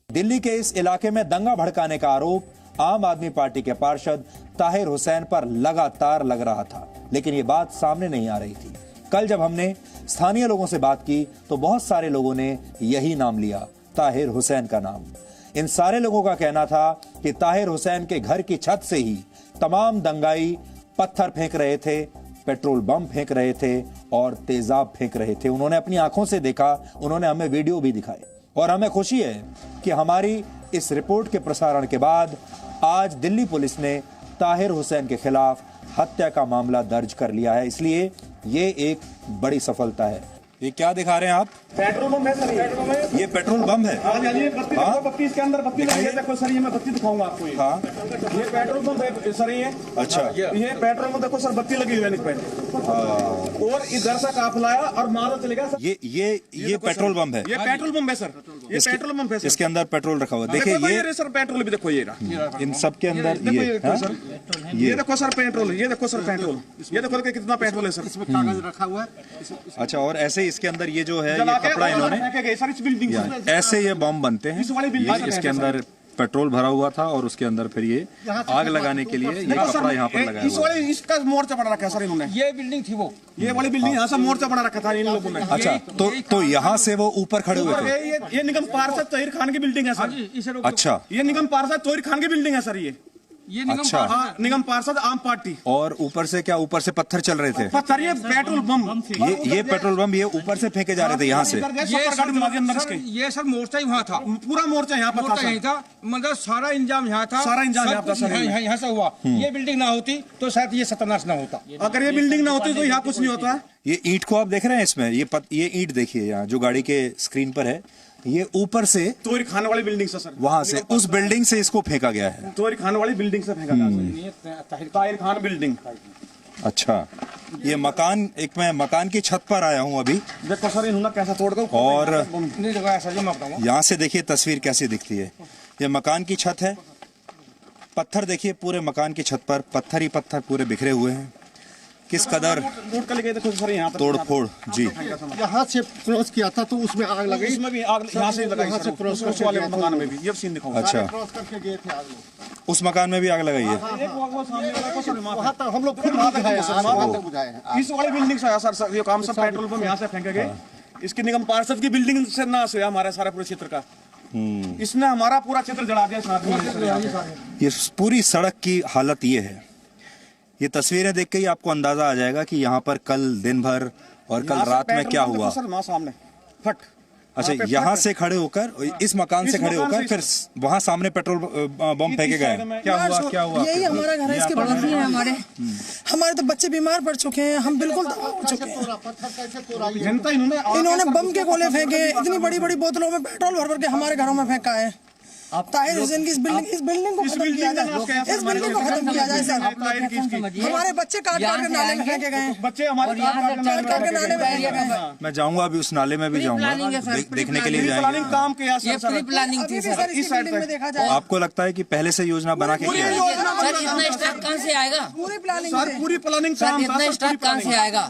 दिल्ली के इस इलाके में दंगा भड़काने का आरोप आम आदमी पार्टी के पार्षद ताहिर हुसैन पर लगातार लग रहा था, लेकिन यह बात सामने नहीं आ रही थी। कल जब हमने स्थानीय लोगों से बात की तो बहुत सारे लोगों ने यही नाम लिया, ताहिर हुसैन का नाम। इन सारे लोगों का कहना था कि ताहिर हुसैन के घर की छत से ही तमाम दंगाई पत्थर फेंक रहे थे, पेट्रोल बम फेंक रहे थे और तेजाब फेंक रहे थे। उन्होंने अपनी आंखों से देखा, उन्होंने हमें वीडियो भी दिखाए, और हमें खुशी है कि हमारी इस रिपोर्ट के प्रसारण के बाद आज दिल्ली पुलिस ने ताहिर हुसैन के खिलाफ हत्या का मामला दर्ज कर लिया है। इसलिए ये एक बड़ी सफलता है। ये क्या दिखा रहे हैं आप? पेट्रोल बम है सर, ये पेट्रोल बम है। बत्ती इसके अंदर बत्ती लगी है। देखो सर, ये मैं बत्ती दिखाऊंगा आपको। ये पेट्रोल बम है सर, ये अच्छा, ये पेट्रोल बम देखो सर, बत्ती लगी हुई है इस पे, और इधर से काफिला आया और मारो चलेगा सर। ये पेट्रोल बम है। ये पेट्रोल बम है सर, ये पेट्रोल बम है। इसके अंदर पेट्रोल रखा हुआ, देखिए ये सर पेट्रोल भी देखो, ये इन सब के अंदर ये देखो सर पेट्रोल, ये देखो सर पेट्रोल, ये देखो कितना पेट्रोल है सर, इसमें कागज रखा हुआ है। अच्छा, और ऐसे इसके अंदर ये जो है ये कपड़ा इन्होंने ऐसे ये बम बनते हैं। इसके अंदर पेट्रोल भरा हुआ था और उसके अंदर फिर ये आग लगाने के लिए ये कपड़ा यहाँ पर लगाया हुआ है। इसका मोर्चा बना रखा है सर इन्होंने। ये बिल्डिंग थी वो, ये वाली बिल्डिंग यहाँ से मोर्चा बना रखा था इन लोगों ने। अच्छा, तो यहाँ से वो ऊपर खड़े हुए थे। ये निगम पार्षद तोहिर खान की बिल्डिंग है सर। अच्छा, ये निगम पार्षद तोहिर खान की बिल्डिंग है सर। ये निगम पार्षद आम पार्टी। और ऊपर से क्या, ऊपर से पत्थर चल रहे थे? पत्थर, ये पेट्रोल बम, ये पेट्रोल बम ये ऊपर से फेंके जा रहे थे यहाँ से। ये सर मोर्चा ही वहाँ था, पूरा मोर्चा यहाँ पर था, मतलब सारा इंजाम यहाँ था, सारा इंजाम यहाँ था, यहाँ से हुआ। ये बिल्डिंग ना होती तो शायद ये सत्यानाश ना होता। अगर ये बिल्डिंग ना होती तो यहाँ कुछ नहीं होता। ये ईंट को आप देख रहे हैं इसमें, ये ईंट देखिए यहाँ जो गाड़ी के स्क्रीन पर है, ये ऊपर से तोहिर खान वाली बिल्डिंग से सर, वहां से उस बिल्डिंग से इसको फेंका गया है। तोहिर खान वाली बिल्डिंग से फेंका गया, ताहिर खान बिल्डिंग। अच्छा, ये मकान, एक मैं मकान की छत पर आया हूँ अभी। देखो सर इन्होंने कैसा तोड़ दो, और यहाँ से देखिए तस्वीर कैसी दिखती है। ये मकान की छत है, पत्थर देखिए पूरे मकान की छत पर पत्थर ही पत्थर पूरे बिखरे हुए हैं। किस कदर तोड़ फोड़। जी, यहाँ से क्रॉस किया था तो उसमें आग लगी, इसमें भी आग यहाँ से लगाई, यहाँ से क्रॉस वाले मकान में भी ये सीन दिखाऊंगा। अच्छा, क्रॉस करके गए थे आग, उस मकान में भी आग लगाई है। हम लोग खुद बुझाए हैं। इस वाली बिल्डिंग से सर ये काम सब पेट्रोल पंप यहाँ से फेंके गए। इसकी निगम पार्षद की बिल्डिंग से नाश हुआ हमारे सारा पूरे क्षेत्र का। इसने हमारा पूरा क्षेत्र जला दिया। ये पूरी सड़क की हालत ये है। ये तस्वीरें देख के ही आपको अंदाजा आ जाएगा कि यहाँ पर कल दिन भर और कल रात में क्या हुआ। सर सामने फट अच्छा, यहाँ से खड़े होकर इस मकान से खड़े होकर फिर वहाँ सामने पेट्रोल बम फेंके गए। क्या हुआ? यही हमारा घर है, इसके पड़ोसी हैं हमारे तो बच्चे बीमार पड़ चुके हैं, हम बिल्कुल तबाह हो चुके हैं। इन्होंने बम के गोले फेंके, इतनी बड़ी बड़ी बोतलों में पेट्रोल भर भर के हमारे घरों में फेंका है। ताहिर हुसैन की इस बिल्डिंग को खत्म किया जाए, इस बिल्डिंग को खत्म किया जाए सर। हमारे बच्चे काट के नाले में फेंके गए, बच्चे हमारे काट के नाले में फेंके गए। मैं जाऊंगा अभी उस नाले में भी जाऊंगा, देखने के लिए जाएंगे। काम किया सर, प्री प्लानिंग थी सर। इस साइड पे देखा जाए, आपको लगता है कि पहले से योजना बना के किया है? सर इतना स्टाफ कहाँ से आएगा? पूरी प्लानिंग सर, पूरी प्लानिंग सर, इतना स्टाफ कहाँ से आएगा?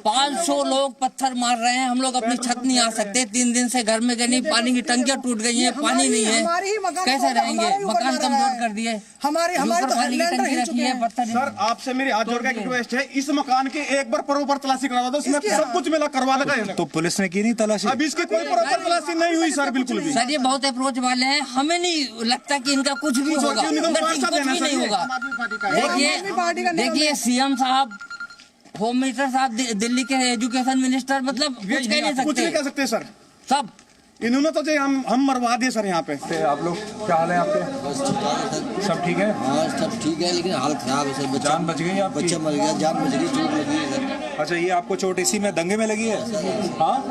500 लोग पत्थर मार रहे हैं, हम लोग अपनी छत नहीं आ सकते। 3 दिन से घर में गए नहीं, पानी की टंकियां टूट गई हैं, पानी नहीं है, कैसे रहेंगे? मकान कमजोर कर दिए, हमारी तो पानी की टंकी रखी है, पत्थर। सर आपसे मेरी हाथ जोड़ के रिक्वेस्ट है, इस मकान के एक बार प्रॉपर तलाशी करवा दो, उसमें सब कुछ मिला करवा देगा। तो पुलिस ने की नहीं तलाशी? अभी इसकी कोई प्रॉपर तलाशी नहीं हुई सर, बिल्कुल भी। सर ये बहुत अप्रोच वाले हैं, हमें नहीं लगता कि इनका कुछ भी होगा, कुछ भी नहीं होगा। देखिए सीएम साहब, होम मिनिस्टर साहब, दिल्ली के एजुकेशन मिनिस्टर, मतलब कुछ कह नहीं सकते सर। सब इन्होंने तो हम मरवा दिए सर यहाँ पे। आप लोग क्या हाल है आपके? सब ठीक है? हाँ सब ठीक है, लेकिन हाल खराब है सर। जान बच गई आपकी? बच्चा मर गया, जान बच गई, चोट लगी है सर। अच्छा, ये आपको चोट इसी में दंगे में लगी है? हाँ,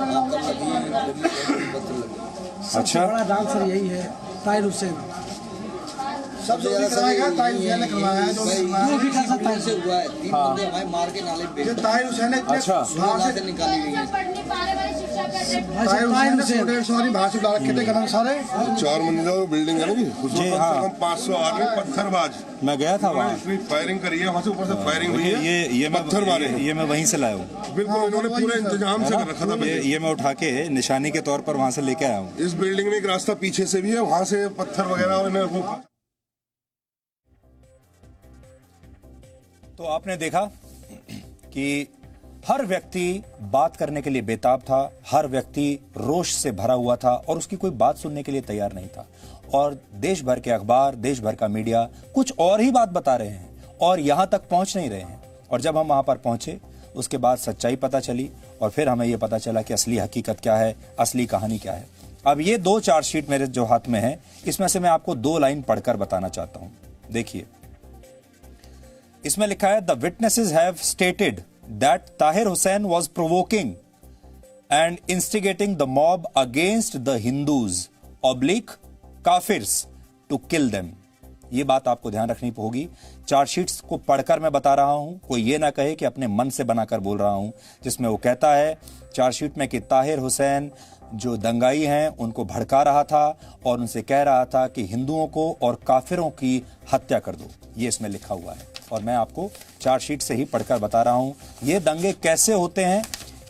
अच्छा, बड़ा डांस सर यही है ताहिर हुसैन। सबसे ज्यादा ताहिर हुसैन ने करवाया है, जो से हुआ है। 3 बंदे हमारे मार के नाले में भेज, ताहिर हुसैन ने से निकाली गई है। ताहिर हुसैन ने 150 भाषा डाल रखे थे कदम सारे। 4 मंजिला बिल्डिंग है ना जी, उसमें कम से कम 500 आदमी पत्थरबाज। मैं गया था वहाँ, फायरिंग करी है वहाँ से, ऊपर से फायरिंग हुई है, ये पत्थर मारे। ये मैं वहीं से लाया हूँ। बिल्कुल, इन्होंने पूरे इंतजाम से कर रखा था। ये मैं उठा के निशानी के तौर पर वहाँ से लेके आया हूँ। इस बिल्डिंग में एक रास्ता पीछे से भी है, वहाँ से पत्थर वगैरह। तो आपने देखा कि हर व्यक्ति बात करने के लिए बेताब था, हर व्यक्ति रोष से भरा हुआ था और उसकी कोई बात सुनने के लिए तैयार नहीं था। और देश भर के अखबार, देश भर का मीडिया कुछ और ही बात बता रहे हैं और यहां तक पहुंच नहीं रहे हैं। और जब हम वहां पर पहुंचे, उसके बाद सच्चाई पता चली और फिर हमें यह पता चला कि असली हकीकत क्या है, असली कहानी क्या है। अब ये 2 चार्जशीट मेरे जो हाथ में है, इसमें से मैं आपको 2 लाइन पढ़कर बताना चाहता हूं। देखिए, इसमें लिखा है, the witnesses have stated that Tahir Hussain was provoking and instigating the mob against the Hindus oblique kafirs to kill them. ये बात आपको ध्यान रखनी होगी। चार्जशीट्स को पढ़कर मैं बता रहा हूं, कोई ये ना कहे कि अपने मन से बनाकर बोल रहा हूं, जिसमें वो कहता है चार्जशीट में कि ताहिर हुसैन जो दंगाई हैं उनको भड़का रहा था और उनसे कह रहा था कि हिंदुओं को और काफिरों की हत्या कर दो। ये इसमें लिखा हुआ है और मैं आपको चार्जशीट से ही पढ़कर बता रहा हूं। ये दंगे कैसे होते हैं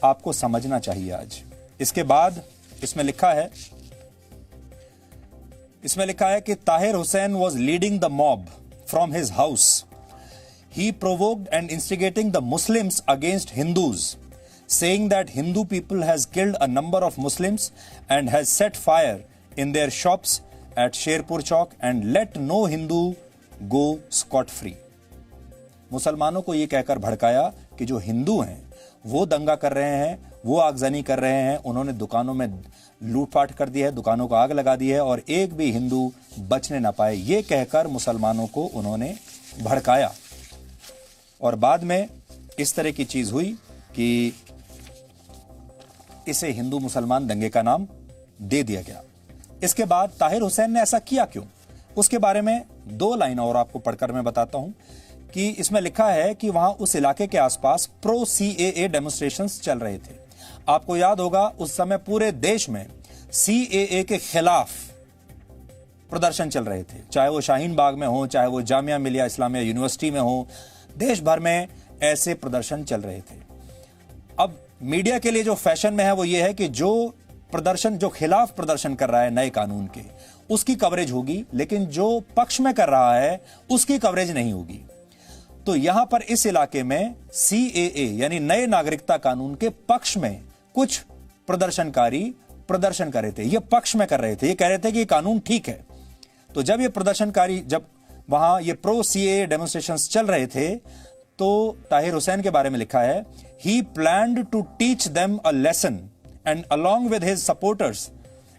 आपको समझना चाहिए आज। इसके बाद इसमें लिखा है कि Tahir Hussain was leading the mob from his house. He provoked and instigating the Muslims against Hindus, saying that Hindu people has killed a number of Muslims and has set fire in their shops at Sherpur Chowk and let no Hindu go scot free. मुसलमानों को ये कहकर भड़काया कि जो हिंदू हैं वो दंगा कर रहे हैं, वो आगजनी कर रहे हैं, उन्होंने दुकानों में लूटपाट कर दी है, दुकानों को आग लगा दी है और एक भी हिंदू बचने ना पाए, ये कहकर मुसलमानों को उन्होंने भड़काया। और बाद में इस तरह की चीज हुई कि इसे हिंदू मुसलमान दंगे का नाम दे दिया गया। इसके बाद ताहिर हुसैन ने ऐसा किया क्यों, उसके बारे में 2 लाइन और आपको पढ़कर मैं बताता हूं कि इसमें लिखा है कि वहां उस इलाके के आसपास प्रो CAA डेमोन्स्ट्रेशंस चल रहे थे। आपको याद होगा उस समय पूरे देश में CAA के खिलाफ प्रदर्शन चल रहे थे, चाहे वो शाहीन बाग में हो, चाहे वो जामिया मिलिया इस्लामिया यूनिवर्सिटी में हो, देश भर में ऐसे प्रदर्शन चल रहे थे। अब मीडिया के लिए जो फैशन में है वो ये है कि जो खिलाफ प्रदर्शन कर रहा है नए कानून के, उसकी कवरेज होगी, लेकिन जो पक्ष में कर रहा है उसकी कवरेज नहीं होगी। तो यहां पर इस इलाके में CAA यानी नए नागरिकता कानून के पक्ष में कुछ प्रदर्शनकारी प्रदर्शन कर रहे थे। ये पक्ष में कर रहे थे, ये कह रहे थे कि ये कानून ठीक है। तो जब ये प्रदर्शनकारी, जब वहां ये प्रो CAA डेमोन्स्ट्रेशंस चल रहे थे, तो ताहिर हुसैन के बारे में लिखा है, he planned to teach them a lesson and along with his supporters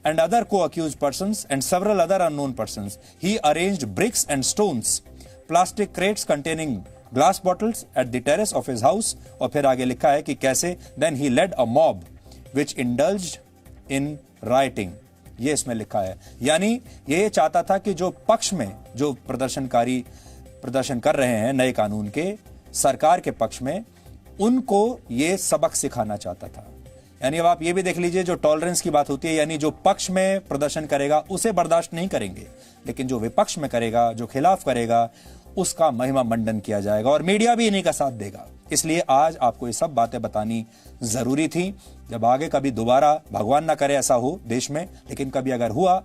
and other co-accused persons and several other unknown persons, he arranged bricks and stones, plastic crates containing glass bottles at the terrace of his house. और फिर आगे लिखा है कि कैसे then he led a mob which indulged in rioting. ये इसमें लिखा है, यानी ये चाहता था कि जो पक्ष में जो प्रदर्शनकारी प्रदर्शन कर रहे हैं नए कानून के, सरकार के पक्ष में, उनको ये सबक सिखाना चाहता था। यानी अब आप ये भी देख लीजिए, जो टॉलरेंस की बात होती है, यानी जो पक्ष में प्रदर्शन करेगा उसे बर्दाश्त नहीं करेंगे, लेकिन जो विपक्ष में करेगा, जो खिलाफ करेगा, उसका महिमा मंडन किया जाएगा और मीडिया भी इन्हीं का साथ देगा। इसलिए आज आपको ये सब बातें बतानी जरूरी थी। जब आगे कभी दोबारा, भगवान ना करे ऐसा हो देश में, लेकिन कभी अगर हुआ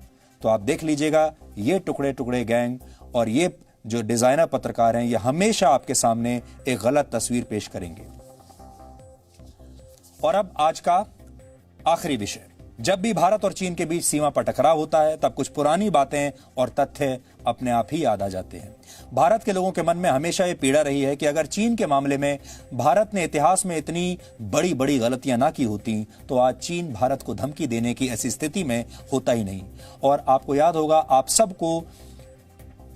तो आप देख लीजिएगा, ये टुकड़े टुकड़े गैंग और ये जो डिजाइनर पत्रकार हैं, ये हमेशा आपके सामने एक गलत तस्वीर पेश करेंगे। और अब आज का आखिरी विषय, जब भी भारत और चीन के बीच सीमा पर टकराव होता है, तब कुछ पुरानी बातें और तथ्य अपने आप ही याद आ जाते हैं। भारत के लोगों के मन में हमेशा ये पीड़ा रही है कि अगर चीन के मामले में भारत ने इतिहास में इतनी बड़ी बड़ी गलतियां ना की होती, तो आज चीन भारत को धमकी देने की ऐसी स्थिति में होता ही नहीं। और आपको याद होगा, आप सबको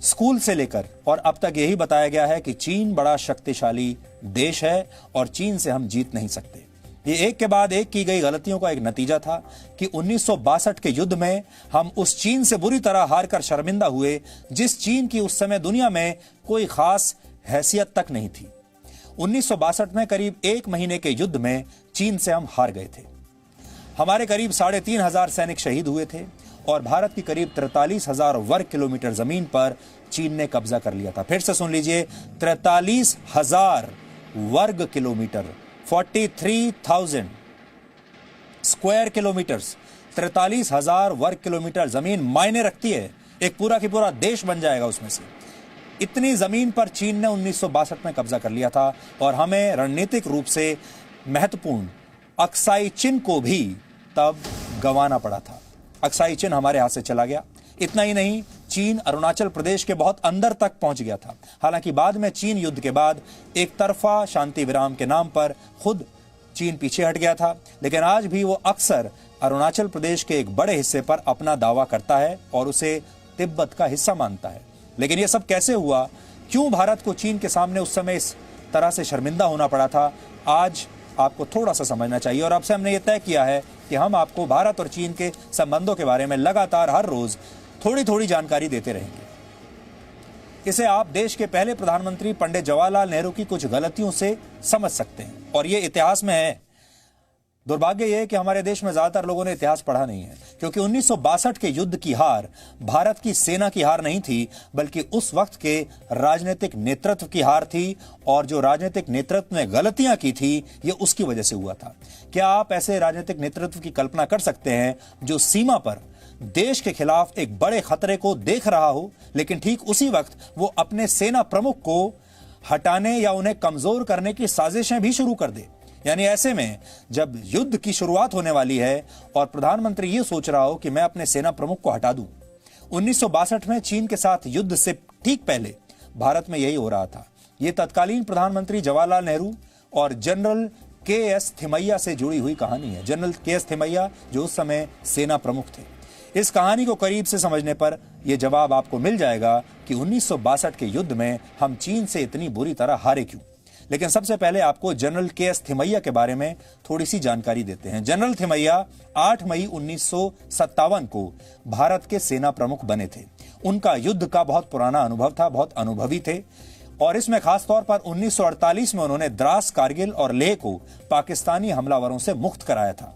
स्कूल से लेकर और अब तक यही बताया गया है कि चीन बड़ा शक्तिशाली देश है और चीन से हम जीत नहीं सकते। ये एक के बाद एक की गई गलतियों का एक नतीजा था कि 1962 के युद्ध में हम उस चीन से बुरी तरह हार कर शर्मिंदा हुए, जिस चीन की उस समय दुनिया में कोई खास हैसियत तक नहीं थी। 1962 में करीब 1 महीने के युद्ध में चीन से हम हार गए थे। हमारे करीब 3,500 सैनिक शहीद हुए थे और भारत की करीब 43,000 वर्ग किलोमीटर जमीन पर चीन ने कब्जा कर लिया था। फिर से सुन लीजिए, 43,000 वर्ग किलोमीटर, 43,000 स्क्वायर किलोमीटर्स, 43,000 वर्ग किलोमीटर जमीन मायने रखती है। एक पूरा की पूरा देश बन जाएगा उसमें से। इतनी जमीन पर चीन ने 1962 में कब्जा कर लिया था और हमें रणनीतिक रूप से महत्वपूर्ण अक्साई चिन को भी तब गंवाना पड़ा था। अक्साई चिन हमारे हाथ से चला गया। इतना ही नहीं, चीन अरुणाचल प्रदेश के बहुत अंदर तक पहुंच गया था। हालांकि बाद में चीन युद्ध के बाद एक तरफा शांति विराम के नाम पर खुद चीन पीछे हट गया था, लेकिन आज भी वो अक्सर अरुणाचल प्रदेश के एक बड़े हिस्से पर अपना दावा करता है और उसे तिब्बत का हिस्सा मानता है। लेकिन ये सब कैसे हुआ, क्यों भारत को चीन के सामने उस समय इस तरह से शर्मिंदा होना पड़ा था, आज आपको थोड़ा सा समझना चाहिए। और अब से हमने ये तय किया है कि हम आपको भारत और चीन के संबंधों के बारे में लगातार हर रोज थोड़ी थोड़ी जानकारी देते रहेंगे। इसे आप देश के पहले प्रधानमंत्री पंडित जवाहरलाल नेहरू की कुछ गलतियों से समझ सकते हैं और ये इतिहास में है। दुर्भाग्य यह है कि हमारे देश में ज्यादातर लोगों ने इतिहास पढ़ा नहीं है, क्योंकि 1962 के युद्ध की हार भारत की सेना की हार नहीं थी, बल्कि उस वक्त के राजनीतिक नेतृत्व की हार थी। और जो राजनीतिक नेतृत्व ने गलतियां की थी, ये उसकी वजह से हुआ था। क्या आप ऐसे राजनीतिक नेतृत्व की कल्पना कर सकते हैं जो सीमा पर देश के खिलाफ एक बड़े खतरे को देख रहा हो, लेकिन ठीक उसी वक्त वो अपने सेना प्रमुख को हटाने या उन्हें कमजोर करने की साजिशें भी शुरू कर दे? यानी ऐसे में जब युद्ध की शुरुआत होने वाली है और प्रधानमंत्री ये सोच रहा हो कि मैं अपने सेना प्रमुख को हटा दूं। 1962 में चीन के साथ युद्ध से ठीक पहले भारत में यही हो रहा था। यह तत्कालीन प्रधानमंत्री जवाहरलाल नेहरू और जनरल के.एस. थिमैया से जुड़ी हुई कहानी है। General KS. थिमैया जो उस समय सेना प्रमुख थे। इस कहानी को करीब से समझने पर यह जवाब आपको मिल जाएगा कि 1962 के युद्ध में हम चीन से इतनी बुरी तरह हारे क्यों। लेकिन सबसे पहले आपको जनरल के.एस. थिमैया के बारे में थोड़ी सी जानकारी देते हैं। जनरल थिमैया 8 मई 1957 को भारत के सेना प्रमुख बने थे। उनका युद्ध का बहुत पुराना अनुभव था, बहुत अनुभवी थे और इसमें खासतौर पर 1948 में उन्होंने द्रास, कारगिल और लेह को पाकिस्तानी हमलावरों से मुक्त कराया था।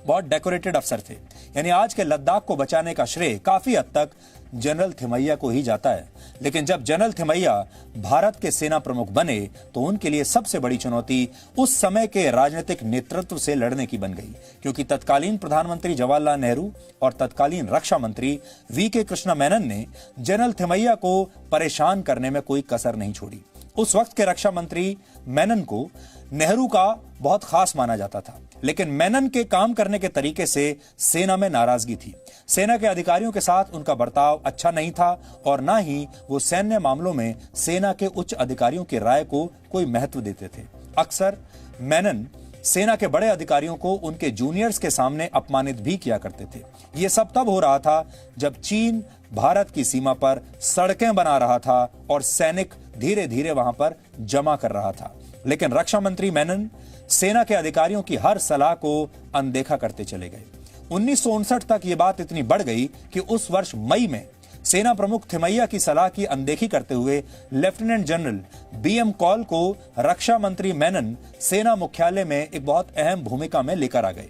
बहुत डेकोरेटेड अफसर थे। यानी आज के लद्दाख को बचाने का श्रेय काफी हद तक जनरल थिमैया को ही जाता है। लेकिन जब जनरल थिमैया भारत के सेना प्रमुख बने तो उनके लिए सबसे बड़ी चुनौती उस समय के राजनीतिक नेतृत्व से लड़ने की बन गई, क्योंकि तत्कालीन प्रधानमंत्री जवाहरलाल नेहरू और तत्कालीन रक्षा मंत्री वी.के. कृष्णा मेनन ने जनरल थिमैया को परेशान करने में कोई कसर नहीं छोड़ी। उस वक्त के रक्षा मंत्री मेनन को नेहरू का बहुत खास माना जाता था, लेकिन मेनन के काम करने के तरीके से सेना में नाराजगी थी। सेना के अधिकारियों के साथ उनका बर्ताव अच्छा नहीं था और ना ही वो सैन्य मामलों में सेना के उच्च अधिकारियों की राय को कोई महत्व देते थे। अक्सर मेनन सेना के बड़े अधिकारियों को उनके जूनियर्स के सामने अपमानित भी किया करते थे। यह सब तब हो रहा था जब चीन भारत की सीमा पर सड़कें बना रहा था और सैनिक धीरे धीरे वहां पर जमा कर रहा था। लेकिन रक्षा मंत्री मेनन सेना के अधिकारियों की हर सलाह को अनदेखा करते चले गए। 1959 तक यह बात इतनी बढ़ गई कि उस वर्ष मई में सेना प्रमुख थिमैया की सलाह की अनदेखी करते हुए लेफ्टिनेंट जनरल बीएम कॉल को रक्षा मंत्री मेनन सेना मुख्यालय में एक बहुत अहम भूमिका में लेकर आ गए।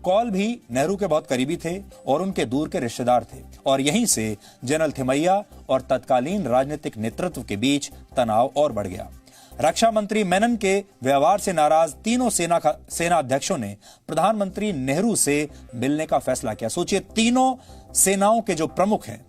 कॉल भी नेहरू के बहुत करीबी थे और उनके दूर के रिश्तेदार थे और यहीं से जनरल थिमैया और तत्कालीन राजनीतिक नेतृत्व के बीच तनाव और बढ़ गया। रक्षा मंत्री मेनन के व्यवहार से नाराज तीनों सेना अध्यक्षों ने प्रधानमंत्री नेहरू से मिलने का फैसला किया। सोचिए, तीनों सेनाओं के जो प्रमुख हैं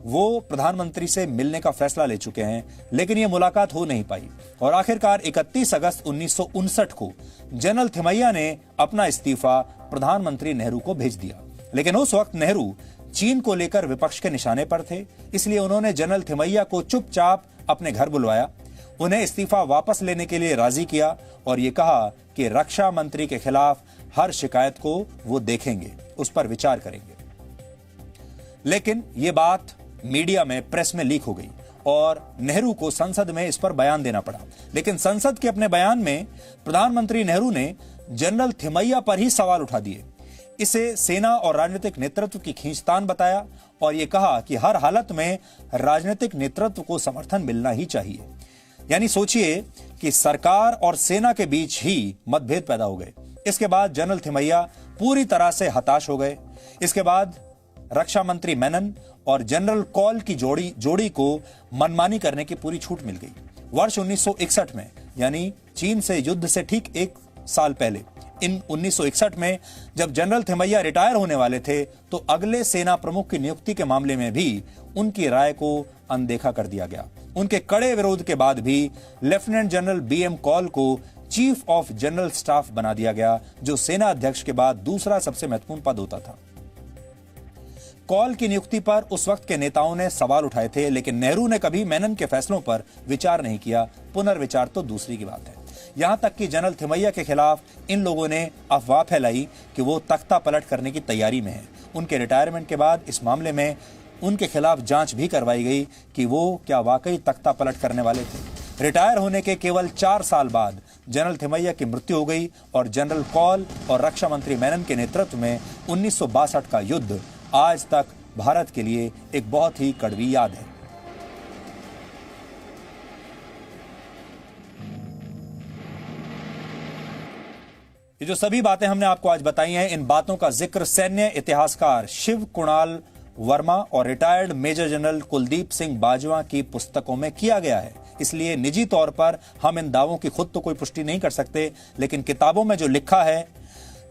वो प्रधानमंत्री से मिलने का फैसला ले चुके हैं, लेकिन यह मुलाकात हो नहीं पाई और आखिरकार 31 अगस्त 1959 को जनरल थिमैया ने अपना इस्तीफा प्रधानमंत्री नेहरू को भेज दिया। लेकिन उस वक्त नेहरू चीन को लेकर विपक्ष के निशाने पर थे, इसलिए उन्होंने जनरल थिमैया को चुपचाप अपने घर बुलवाया, उन्हें इस्तीफा वापस लेने के लिए राजी किया और यह कहा कि रक्षा मंत्री के खिलाफ हर शिकायत को वो देखेंगे, उस पर विचार करेंगे। लेकिन यह बात मीडिया में, प्रेस में लीक हो गई और नेहरू को संसद में इस पर बयान देना पड़ा। लेकिन संसद के अपने बयान में प्रधानमंत्री नेहरू ने जनरल थिमैया पर ही सवाल उठा दिए। इसे सेना और राजनीतिक नेतृत्व की खींचतान बताया और यह कहा कि हर हालत में राजनीतिक नेतृत्व को समर्थन मिलना ही चाहिए। यानी सोचिए कि सरकार और सेना के बीच ही मतभेद पैदा हो गए। इसके बाद जनरल थिमैया पूरी तरह से हताश हो गए। इसके बाद रक्षा मंत्री मेनन और जनरल कॉल की जोड़ी को मनमानी करने की पूरी छूट मिल गई। वर्ष 1961 में, यानी चीन से युद्ध से ठीक एक साल पहले, इन 1961 में जब जनरल थिमैया रिटायर होने वाले थे, तो अगले सेना प्रमुख की नियुक्ति के मामले में भी उनकी राय को अनदेखा कर दिया गया। उनके कड़े विरोध के बाद भी लेफ्टिनेंट जनरल बीएम कॉल को चीफ ऑफ जनरल स्टाफ बना दिया गया, जो सेना अध्यक्ष के बाद दूसरा सबसे महत्वपूर्ण पद होता था। कॉल की नियुक्ति पर उस वक्त के नेताओं ने सवाल उठाए थे, लेकिन नेहरू ने कभी मेनन के फैसलों पर विचार नहीं किया। पुनर्विचार तो दूसरी की बात है। यहां तक कि जनरल थिमैया के खिलाफ इन लोगों ने अफवाह फैलाई कि वो तख्ता पलट करने की तैयारी में है। उनके रिटायरमेंट के बाद इस मामले में उनके खिलाफ जांच भी करवाई गई कि वो क्या वाकई तख्ता पलट करने वाले थे। रिटायर होने के केवल 4 साल बाद जनरल थिमैया की मृत्यु हो गई और जनरल कॉल और रक्षा मंत्री मेनन के नेतृत्व में 1962 का युद्ध आज तक भारत के लिए एक बहुत ही कड़वी याद है। ये जो सभी बातें हमने आपको आज बताई हैं, इन बातों का जिक्र सैन्य इतिहासकार शिव कुणाल वर्मा और retired major general Kuldeep Singh Bajwa की पुस्तकों में किया गया है। इसलिए निजी तौर पर हम इन दावों की खुद तो कोई पुष्टि नहीं कर सकते, लेकिन किताबों में जो लिखा है,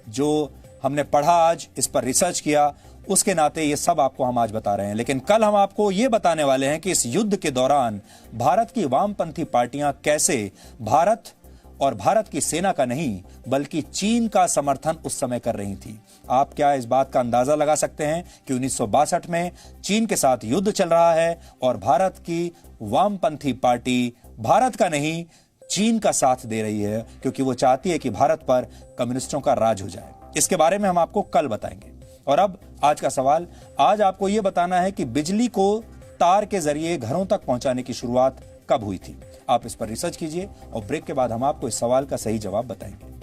जो हमने पढ़ा आज, इस पर रिसर्च किया, उसके नाते ये सब आपको हम आज बता रहे हैं। लेकिन कल हम आपको ये बताने वाले हैं कि इस युद्ध के दौरान भारत की वामपंथी पार्टियां कैसे भारत और भारत की सेना का नहीं बल्कि चीन का समर्थन उस समय कर रही थी। आप क्या इस बात का अंदाजा लगा सकते हैं कि 1962 में चीन के साथ युद्ध चल रहा है और भारत की वामपंथी पार्टी भारत का नहीं चीन का साथ दे रही है, क्योंकि वो चाहती है कि भारत पर कम्युनिस्टों का राज हो जाए। इसके बारे में हम आपको कल बताएंगे। और अब आज का सवाल, आज आपको यह बताना है कि बिजली को तार के जरिए घरों तक पहुंचाने की शुरुआत कब हुई थी। आप इस पर रिसर्च कीजिए और ब्रेक के बाद हम आपको इस सवाल का सही जवाब बताएंगे।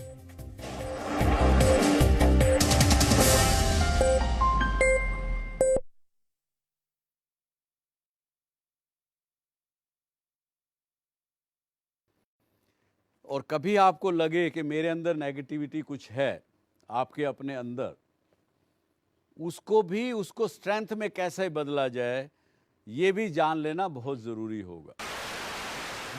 और कभी आपको लगे कि मेरे अंदर नेगेटिविटी कुछ है, आपके अपने अंदर, उसको स्ट्रेंथ में कैसे बदला जाए, ये भी जान लेना बहुत जरूरी होगा।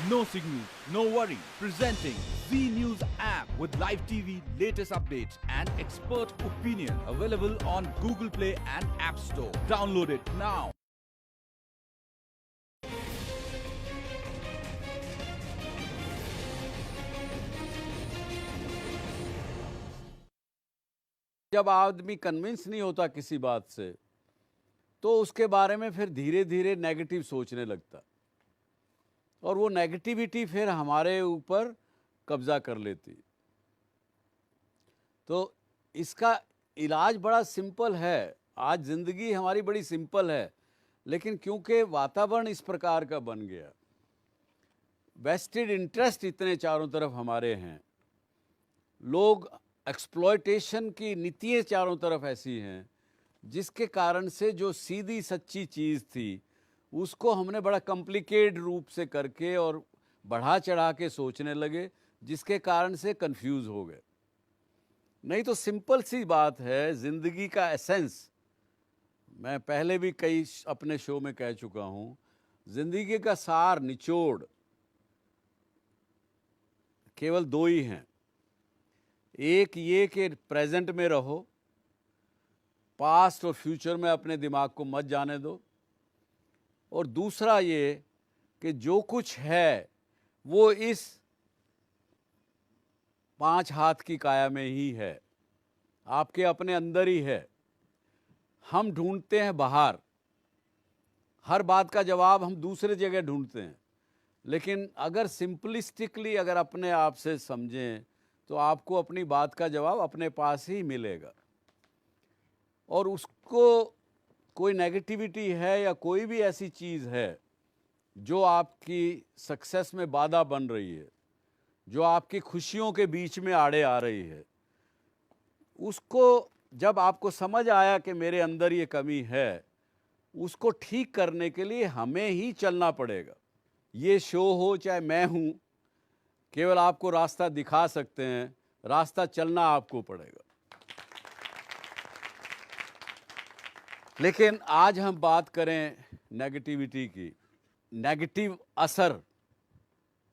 No signal, no worry. Presenting Z News app with live TV, latest updates and expert opinion. Available on Google Play and App Store. Download it now. जब आदमी कन्विंस नहीं होता किसी बात से, तो उसके बारे में फिर धीरे धीरे नेगेटिव सोचने लगता, और वो नेगेटिविटी फिर हमारे ऊपर कब्जा कर लेती। तो इसका इलाज बड़ा सिंपल है। आज ज़िंदगी हमारी बड़ी सिंपल है, लेकिन क्योंकि वातावरण इस प्रकार का बन गया, वेस्टेड इंटरेस्ट इतने चारों तरफ हमारे हैं, लोग एक्सप्लॉयटेशन की नीतियाँ चारों तरफ ऐसी हैं, जिसके कारण से जो सीधी सच्ची चीज़ थी उसको हमने बड़ा कॉम्प्लिकेटेड रूप से करके और बढ़ा चढ़ा के सोचने लगे, जिसके कारण से कंफ्यूज हो गए। नहीं तो सिंपल सी बात है, ज़िंदगी का एसेंस, मैं पहले भी कई अपने शो में कह चुका हूँ, ज़िंदगी का सार निचोड़ केवल दो ही हैं। एक ये कि प्रेजेंट में रहो, पास्ट और फ्यूचर में अपने दिमाग को मत जाने दो, और दूसरा ये कि जो कुछ है वो इस 5 हाथ की काया में ही है, आपके अपने अंदर ही है। हम ढूंढते हैं बाहर, हर बात का जवाब हम दूसरे जगह ढूंढते हैं, लेकिन अगर सिंपलिस्टिकली अगर अपने आप से समझें तो आपको अपनी बात का जवाब अपने पास ही मिलेगा। और उसको कोई नेगेटिविटी है या कोई भी ऐसी चीज़ है जो आपकी सक्सेस में बाधा बन रही है, जो आपकी खुशियों के बीच में आड़े आ रही है, उसको जब आपको समझ आया कि मेरे अंदर ये कमी है, उसको ठीक करने के लिए हमें ही चलना पड़ेगा। ये शो हो चाहे मैं हूँ, केवल आपको रास्ता दिखा सकते हैं, रास्ता चलना आपको पड़ेगा। लेकिन आज हम बात करें नेगेटिविटी की। नेगेटिव असर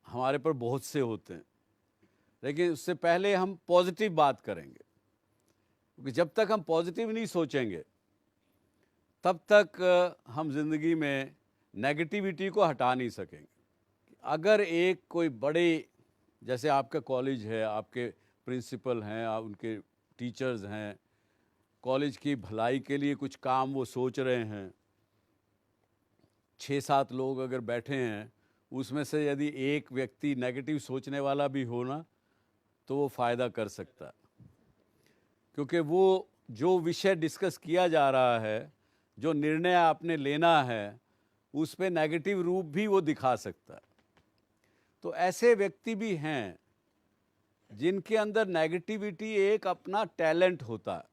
हमारे पर बहुत से होते हैं, लेकिन उससे पहले हम पॉजिटिव बात करेंगे, क्योंकि जब तक हम पॉजिटिव नहीं सोचेंगे तब तक हम ज़िंदगी में नेगेटिविटी को हटा नहीं सकेंगे। अगर एक कोई बड़े, जैसे आपका कॉलेज है, आपके प्रिंसिपल हैं, आप उनके टीचर्स हैं, कॉलेज की भलाई के लिए कुछ काम वो सोच रहे हैं, 6-7 लोग अगर बैठे हैं, उसमें से यदि एक व्यक्ति नेगेटिव सोचने वाला भी हो ना, तो वो फ़ायदा कर सकता है, क्योंकि वो जो विषय डिस्कस किया जा रहा है, जो निर्णय आपने लेना है, उस पे नेगेटिव रूप भी वो दिखा सकता है। तो ऐसे व्यक्ति भी हैं जिनके अंदर नेगेटिविटी एक अपना टैलेंट होता है।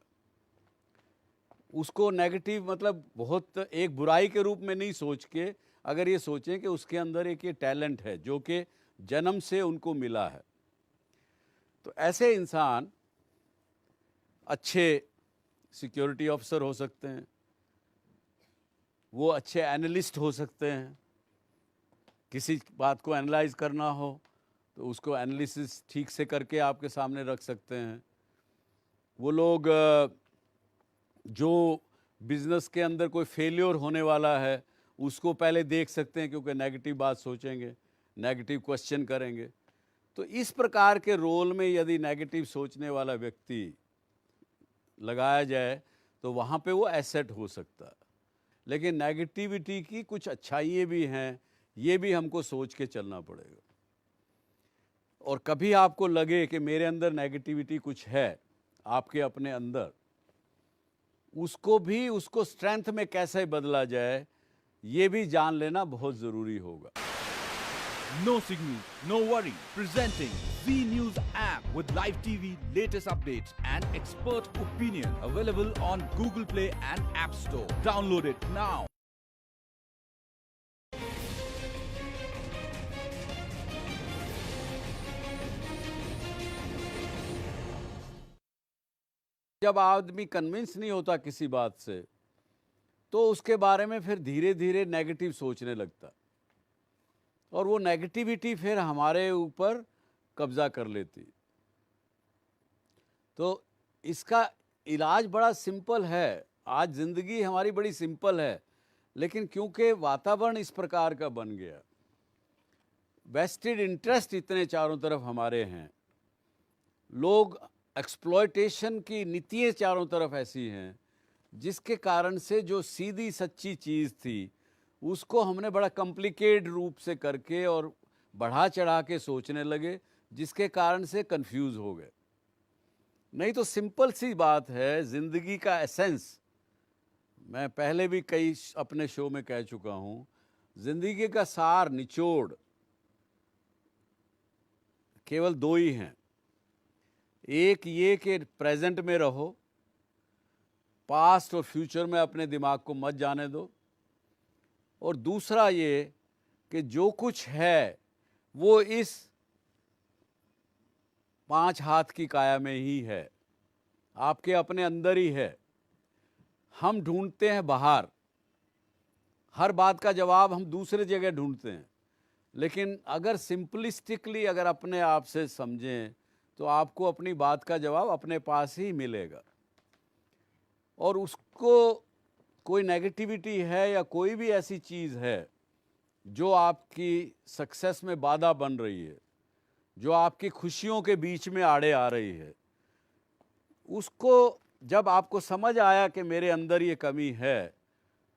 उसको नेगेटिव मतलब बहुत एक बुराई के रूप में नहीं सोच के, अगर ये सोचें कि उसके अंदर एक ये टैलेंट है जो कि जन्म से उनको मिला है, तो ऐसे इंसान अच्छे सिक्योरिटी ऑफिसर हो सकते हैं, वो अच्छे एनालिस्ट हो सकते हैं। किसी बात को एनालाइज करना हो तो उसको एनालिसिस ठीक से करके आपके सामने रख सकते हैं। वो लोग जो बिज़नेस के अंदर कोई फेलियर होने वाला है उसको पहले देख सकते हैं, क्योंकि नेगेटिव बात सोचेंगे, नेगेटिव क्वेश्चन करेंगे। तो इस प्रकार के रोल में यदि नेगेटिव सोचने वाला व्यक्ति लगाया जाए तो वहाँ पे वो एसेट हो सकता है। लेकिन नेगेटिविटी की कुछ अच्छाइयाँ भी हैं, ये भी हमको सोच के चलना पड़ेगा। और कभी आपको लगे कि मेरे अंदर नेगेटिविटी कुछ है, आपके अपने अंदर, उसको स्ट्रेंथ में कैसे बदला जाए, ये भी जान लेना बहुत ज़रूरी होगा। No signal, no worry. Presenting Z News app with live TV, latest updates and expert opinion. Available on Google Play and App Store. Download it now. जब आदमी कन्विंस नहीं होता किसी बात से, तो उसके बारे में फिर धीरे धीरे नेगेटिव सोचने लगता, और वो नेगेटिविटी फिर हमारे ऊपर कब्जा कर लेती। तो इसका इलाज बड़ा सिंपल है। आज ज़िंदगी हमारी बड़ी सिंपल है, लेकिन क्योंकि वातावरण इस प्रकार का बन गया, वेस्टेड इंटरेस्ट इतने चारों तरफ हमारे हैं, लोग एक्सप्लॉयटेशन की नीतियाँ चारों तरफ ऐसी हैं, जिसके कारण से जो सीधी सच्ची चीज़ थी उसको हमने बड़ा कॉम्प्लिकेटेड रूप से करके और बढ़ा चढ़ा के सोचने लगे, जिसके कारण से कंफ्यूज हो गए। नहीं तो सिंपल सी बात है, जिंदगी का एसेंस मैं पहले भी कई अपने शो में कह चुका हूं, जिंदगी का सार निचोड़ केवल दो ही हैं। एक ये कि प्रेजेंट में रहो, पास्ट और फ्यूचर में अपने दिमाग को मत जाने दो, और दूसरा ये कि जो कुछ है वो इस 5 हाथ की काया में ही है, आपके अपने अंदर ही है। हम ढूंढते हैं बाहर, हर बात का जवाब हम दूसरे जगह ढूंढते हैं, लेकिन अगर सिंपलिस्टिकली अगर अपने आप से समझें तो आपको अपनी बात का जवाब अपने पास ही मिलेगा। और उसको कोई नेगेटिविटी है या कोई भी ऐसी चीज़ है जो आपकी सक्सेस में बाधा बन रही है, जो आपकी खुशियों के बीच में आड़े आ रही है, उसको जब आपको समझ आया कि मेरे अंदर ये कमी है,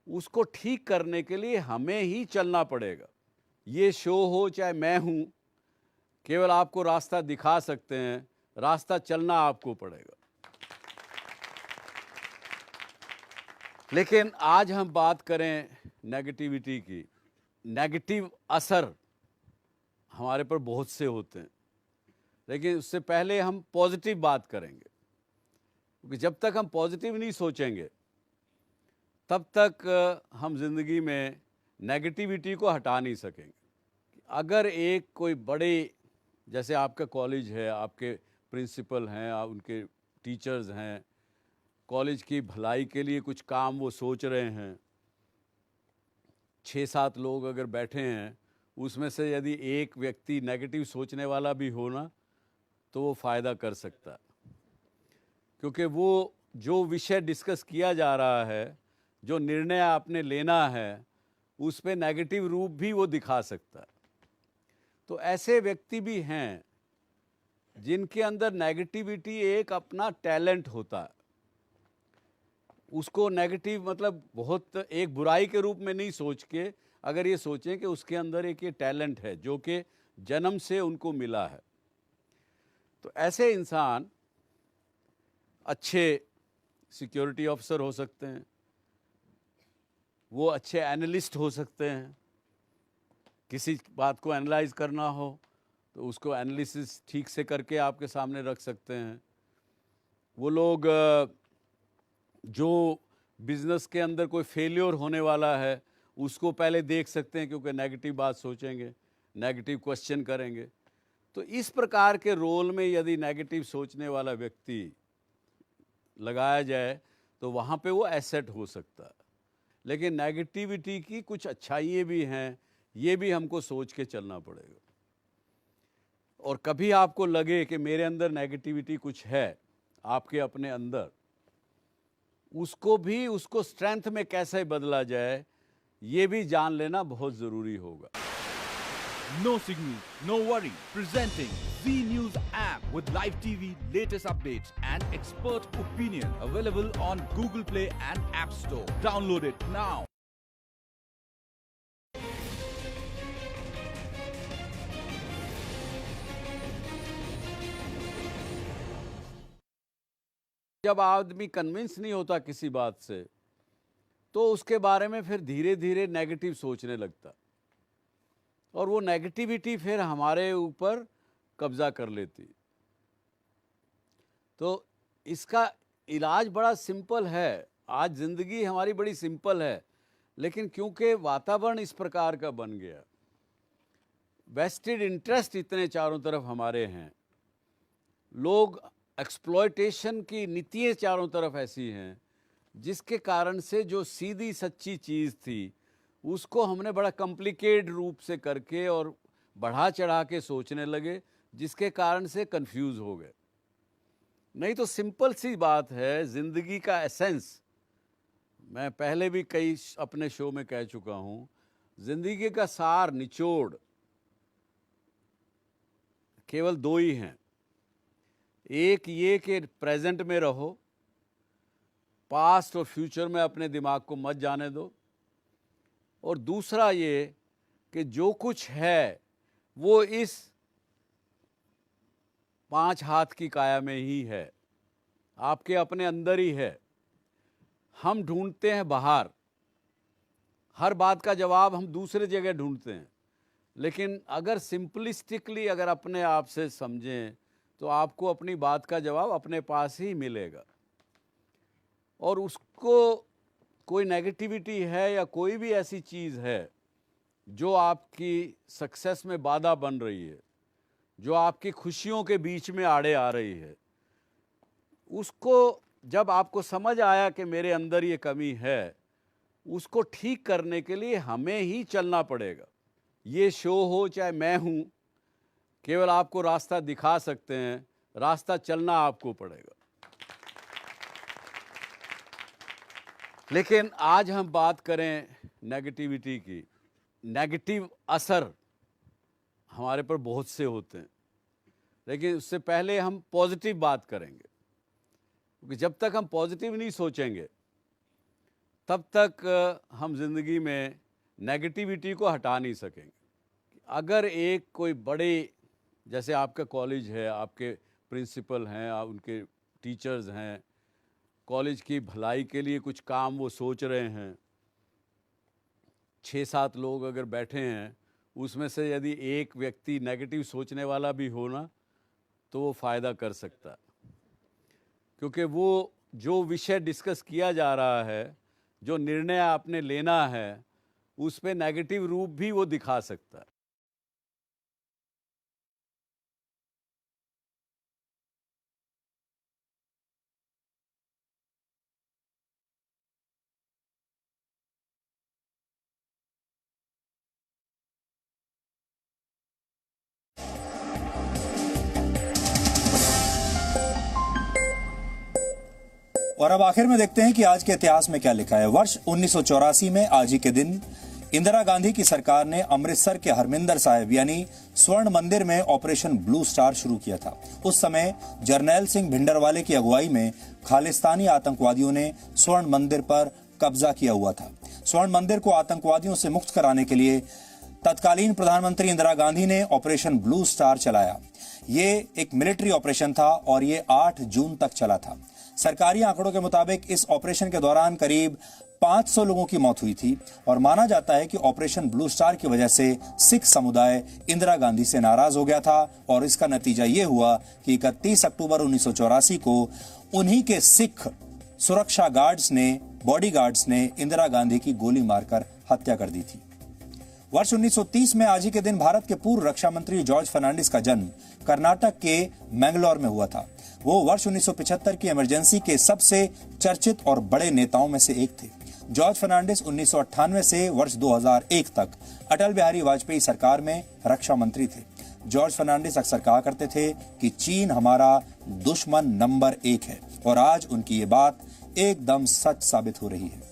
उसको ठीक करने के लिए हमें ही चलना पड़ेगा। ये शो हो चाहे मैं हूँ, केवल आपको रास्ता दिखा सकते हैं, रास्ता चलना आपको पड़ेगा। लेकिन आज हम बात करें नेगेटिविटी की। नेगेटिव असर हमारे पर बहुत से होते हैं, लेकिन उससे पहले हम पॉजिटिव बात करेंगे, क्योंकि जब तक हम पॉजिटिव नहीं सोचेंगे तब तक हम जिंदगी में नेगेटिविटी को हटा नहीं सकेंगे। अगर एक कोई बड़े, जैसे आपका कॉलेज है, आपके प्रिंसिपल हैं, उनके टीचर्स हैं, कॉलेज की भलाई के लिए कुछ काम वो सोच रहे हैं, 6-7 लोग अगर बैठे हैं, उसमें से यदि एक व्यक्ति नेगेटिव सोचने वाला भी हो ना, तो वो फ़ायदा कर सकता है, क्योंकि वो जो विषय डिस्कस किया जा रहा है, जो निर्णय आपने लेना है, उस पे नेगेटिव रूप भी वो दिखा सकता है। तो ऐसे व्यक्ति भी हैं जिनके अंदर नेगेटिविटी एक अपना टैलेंट होता है। उसको नेगेटिव मतलब बहुत एक बुराई के रूप में नहीं सोच के, अगर ये सोचें कि उसके अंदर एक ये टैलेंट है जो कि जन्म से उनको मिला है, तो ऐसे इंसान अच्छे सिक्योरिटी ऑफिसर हो सकते हैं, वो अच्छे एनालिस्ट हो सकते हैं। किसी बात को एनालाइज करना हो तो उसको एनालिसिस ठीक से करके आपके सामने रख सकते हैं। वो लोग जो बिज़नेस के अंदर कोई फेलियर होने वाला है उसको पहले देख सकते हैं, क्योंकि नेगेटिव बात सोचेंगे, नेगेटिव क्वेश्चन करेंगे। तो इस प्रकार के रोल में यदि नेगेटिव सोचने वाला व्यक्ति लगाया जाए तो वहाँ पे वो एसेट हो सकता है। लेकिन नेगेटिविटी की कुछ अच्छाइयाँ भी हैं, ये भी हमको सोच के चलना पड़ेगा। और कभी आपको लगे कि मेरे अंदर नेगेटिविटी कुछ है आपके अपने अंदर, उसको स्ट्रेंथ में कैसे बदला जाए, ये भी जान लेना बहुत ज़रूरी होगा। No signal, no worry. Presenting Z News app with live TV, latest updates and expert opinion. Available on Google Play and App Store. Download it now. जब आदमी कन्विंस नहीं होता किसी बात से, तो उसके बारे में फिर धीरे धीरे नेगेटिव सोचने लगता, और वो नेगेटिविटी फिर हमारे ऊपर कब्जा कर लेती। तो इसका इलाज बड़ा सिंपल है। आज ज़िंदगी हमारी बड़ी सिंपल है, लेकिन क्योंकि वातावरण इस प्रकार का बन गया, वेस्टेड इंटरेस्ट इतने चारों तरफ हमारे हैं, लोग एक्सप्लॉयटेशन की नीतियाँ चारों तरफ ऐसी हैं, जिसके कारण से जो सीधी सच्ची चीज़ थी उसको हमने बड़ा कॉम्प्लिकेटेड रूप से करके और बढ़ा चढ़ा के सोचने लगे, जिसके कारण से कंफ्यूज हो गए। नहीं तो सिंपल सी बात है, ज़िंदगी का एसेंस मैं पहले भी कई अपने शो में कह चुका हूँ, ज़िंदगी का सार निचोड़ केवल दो ही हैं। एक ये कि प्रेजेंट में रहो, पास्ट और फ्यूचर में अपने दिमाग को मत जाने दो, और दूसरा ये कि जो कुछ है वो इस 5 हाथ की काया में ही है, आपके अपने अंदर ही है। हम ढूंढते हैं बाहर, हर बात का जवाब हम दूसरे जगह ढूंढते हैं। लेकिन अगर सिंपलिस्टिकली अगर अपने आप से समझें तो आपको अपनी बात का जवाब अपने पास ही मिलेगा। और उसको कोई नेगेटिविटी है या कोई भी ऐसी चीज़ है जो आपकी सक्सेस में बाधा बन रही है, जो आपकी खुशियों के बीच में आड़े आ रही है, उसको जब आपको समझ आया कि मेरे अंदर ये कमी है, उसको ठीक करने के लिए हमें ही चलना पड़ेगा। ये शो हो चाहे मैं हूँ, केवल आपको रास्ता दिखा सकते हैं, रास्ता चलना आपको पड़ेगा। लेकिन आज हम बात करें नेगेटिविटी की। नेगेटिव असर हमारे पर बहुत से होते हैं, लेकिन उससे पहले हम पॉजिटिव बात करेंगे, क्योंकि जब तक हम पॉजिटिव नहीं सोचेंगे तब तक हम जिंदगी में नेगेटिविटी को हटा नहीं सकेंगे। अगर एक कोई बड़े, जैसे आपका कॉलेज है, आपके प्रिंसिपल हैं, उनके टीचर्स हैं, कॉलेज की भलाई के लिए कुछ काम वो सोच रहे हैं, 6-7 लोग अगर बैठे हैं, उसमें से यदि एक व्यक्ति नेगेटिव सोचने वाला भी हो ना, तो वो फ़ायदा कर सकता है। क्योंकि वो जो विषय डिस्कस किया जा रहा है, जो निर्णय आपने लेना है, उस पे नेगेटिव रूप भी वो दिखा सकता है। और अब आखिर में देखते हैं कि आज के इतिहास में क्या लिखा है। वर्ष 1984 में आज ही के दिन इंदिरा गांधी की सरकार ने अमृतसर के हरमिंदर साहिब यानी स्वर्ण मंदिर में ऑपरेशन ब्लू स्टार शुरू किया था। उस समय जरनैल सिंह भिंडरवाले की अगुवाई में खालिस्तानी आतंकवादियों ने स्वर्ण मंदिर पर कब्जा किया हुआ था। स्वर्ण मंदिर को आतंकवादियों से मुक्त कराने के लिए तत्कालीन प्रधानमंत्री इंदिरा गांधी ने ऑपरेशन ब्लू स्टार चलाया। ये एक मिलिट्री ऑपरेशन था और ये 8 जून तक चला था। सरकारी आंकड़ों के मुताबिक इस ऑपरेशन के दौरान करीब 500 लोगों की मौत हुई थी और माना जाता है कि ऑपरेशन ब्लू स्टार की वजह से सिख समुदाय इंदिरा गांधी से नाराज हो गया था और इसका नतीजा ये हुआ कि 31 अक्टूबर 1984 को उन्हीं के सिख सुरक्षा गार्ड्स ने, बॉडीगार्ड्स ने इंदिरा गांधी की गोली मारकर हत्या कर दी थी। वर्ष 1930 में आज ही के दिन भारत के पूर्व रक्षा मंत्री जॉर्ज फर्नांडिस का जन्म कर्नाटक के मैंगलोर में हुआ था। वो वर्ष 1975 की इमरजेंसी के सबसे चर्चित और बड़े नेताओं में से एक थे। जॉर्ज फर्नांडिस 1998 से वर्ष 2001 तक अटल बिहारी वाजपेयी सरकार में रक्षा मंत्री थे। जॉर्ज फर्नांडिस अक्सर कहा करते थे कि चीन हमारा दुश्मन नंबर 1 है और आज उनकी ये बात एकदम सच साबित हो रही है।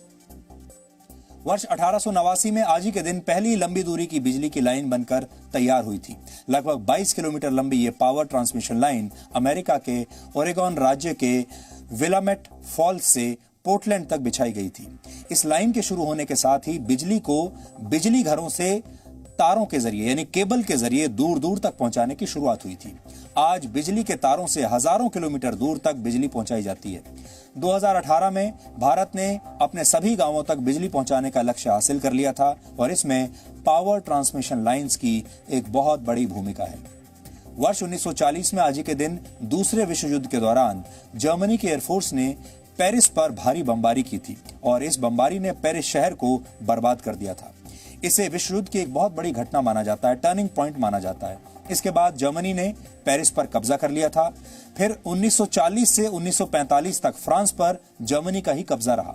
वर्ष 1889 में आज ही के दिन पहली लंबी दूरी की बिजली की लाइन बनकर तैयार हुई थी। लगभग 22 किलोमीटर लंबी ये पावर ट्रांसमिशन लाइन अमेरिका के ओरेगॉन राज्य के विलामेट फॉल्स से पोर्टलैंड तक बिछाई गई थी। इस लाइन के शुरू होने के साथ ही बिजली को बिजली घरों से तारों के जरिए यानी केबल के जरिए दूर दूर तक पहुंचाने की शुरुआत हुई थी। आज बिजली के तारों से हजारों किलोमीटर दूर तक बिजली पहुंचाई जाती है। 2018 में भारत ने अपने सभी गांवों तक बिजली पहुंचाने का लक्ष्य हासिल कर लिया था और इसमें पावर ट्रांसमिशन लाइंस की एक बहुत बड़ी भूमिका है। वर्ष 1940 में आज ही के दिन दूसरे विश्व युद्ध के दौरान जर्मनी के एयरफोर्स ने पेरिस पर भारी बमबारी की थी और इस बमबारी ने पेरिस शहर को बर्बाद कर दिया था। इसे विश्व युद्ध की एक बहुत बड़ी घटना माना जाता है, टर्निंग पॉइंट माना जाता है। इसके बाद जर्मनी ने पेरिस पर कब्जा कर लिया था। फिर 1940 से 1945 तक फ्रांस पर जर्मनी का ही कब्जा रहा।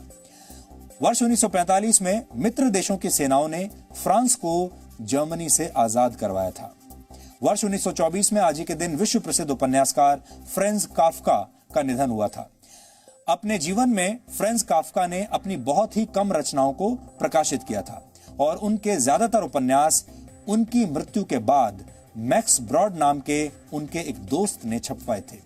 वर्ष 1945 में मित्र देशों की सेनाओं ने फ्रांस को जर्मनी से आजाद करवाया था। वर्ष 1924 में आज ही के दिन विश्व प्रसिद्ध उपन्यासकार फ्रेंज काफ्का का निधन हुआ था। अपने जीवन में फ्रेंज काफ्का ने अपनी बहुत ही कम रचनाओं को प्रकाशित किया था और उनके ज्यादातर उपन्यास उनकी मृत्यु के बाद मैक्स ब्रॉड नाम के उनके एक दोस्त ने छपवाए थे।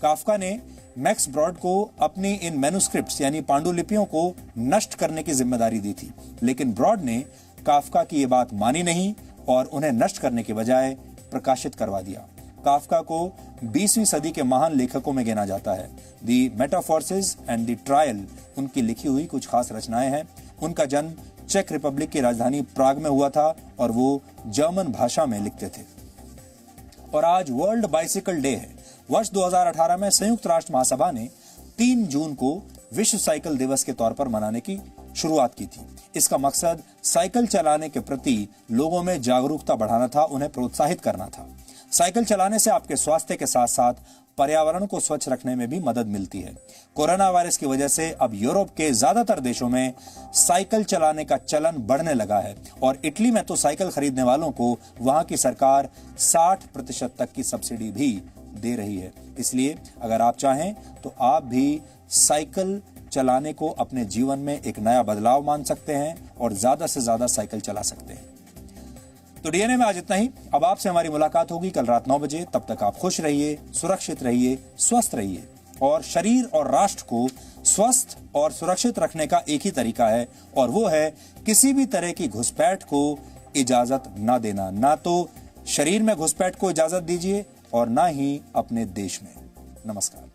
काफ्का ने मैक्स ब्रॉड को अपनी इन मैन्युस्क्रिप्ट्स यानी पांडुलिपियों को नष्ट करने की जिम्मेदारी दी थी, लेकिन ब्रॉड ने काफ्का की ये बात मानी नहीं और उन्हें नष्ट करने के बजाय प्रकाशित करवा दिया। काफ्का को 20वीं सदी के महान लेखकों में गिना जाता है। दी मेटाफोर्सिस एंड द ट्रायल उनकी लिखी हुई कुछ खास रचनाएं हैं। उनका जन्म चेक रिपब्लिक की राजधानी प्राग में हुआ था और वो जर्मन भाषा में लिखते थे। और आज वर्ल्ड बाइसिकल डे है। वर्ष 2018 में संयुक्त राष्ट्र महासभा ने 3 जून को विश्व साइकिल दिवस के तौर पर मनाने की शुरुआत की थी। इसका मकसद साइकिल चलाने के प्रति लोगों में जागरूकता बढ़ाना था, उन्हें प्रोत्साहित करना था। साइकिल चलाने से आपके स्वास्थ्य के साथ साथ पर्यावरण को स्वच्छ रखने में भी मदद मिलती है। कोरोना वायरस की वजह से अब यूरोप के ज्यादातर देशों में साइकिल चलाने का चलन बढ़ने लगा है और इटली में तो साइकिल खरीदने वालों को वहां की सरकार 60% तक की सब्सिडी भी दे रही है। इसलिए अगर आप चाहें तो आप भी साइकिल चलाने को अपने जीवन में एक नया बदलाव मान सकते हैं और ज्यादा से ज्यादा साइकिल चला सकते हैं। तो डीएनए में आज इतना ही। अब आपसे हमारी मुलाकात होगी कल रात 9 बजे। तब तक आप खुश रहिए, सुरक्षित रहिए, स्वस्थ रहिए। और शरीर और राष्ट्र को स्वस्थ और सुरक्षित रखने का एक ही तरीका है और वो है किसी भी तरह की घुसपैठ को इजाजत ना देना। ना तो शरीर में घुसपैठ को इजाजत दीजिए और ना ही अपने देश में। नमस्कार।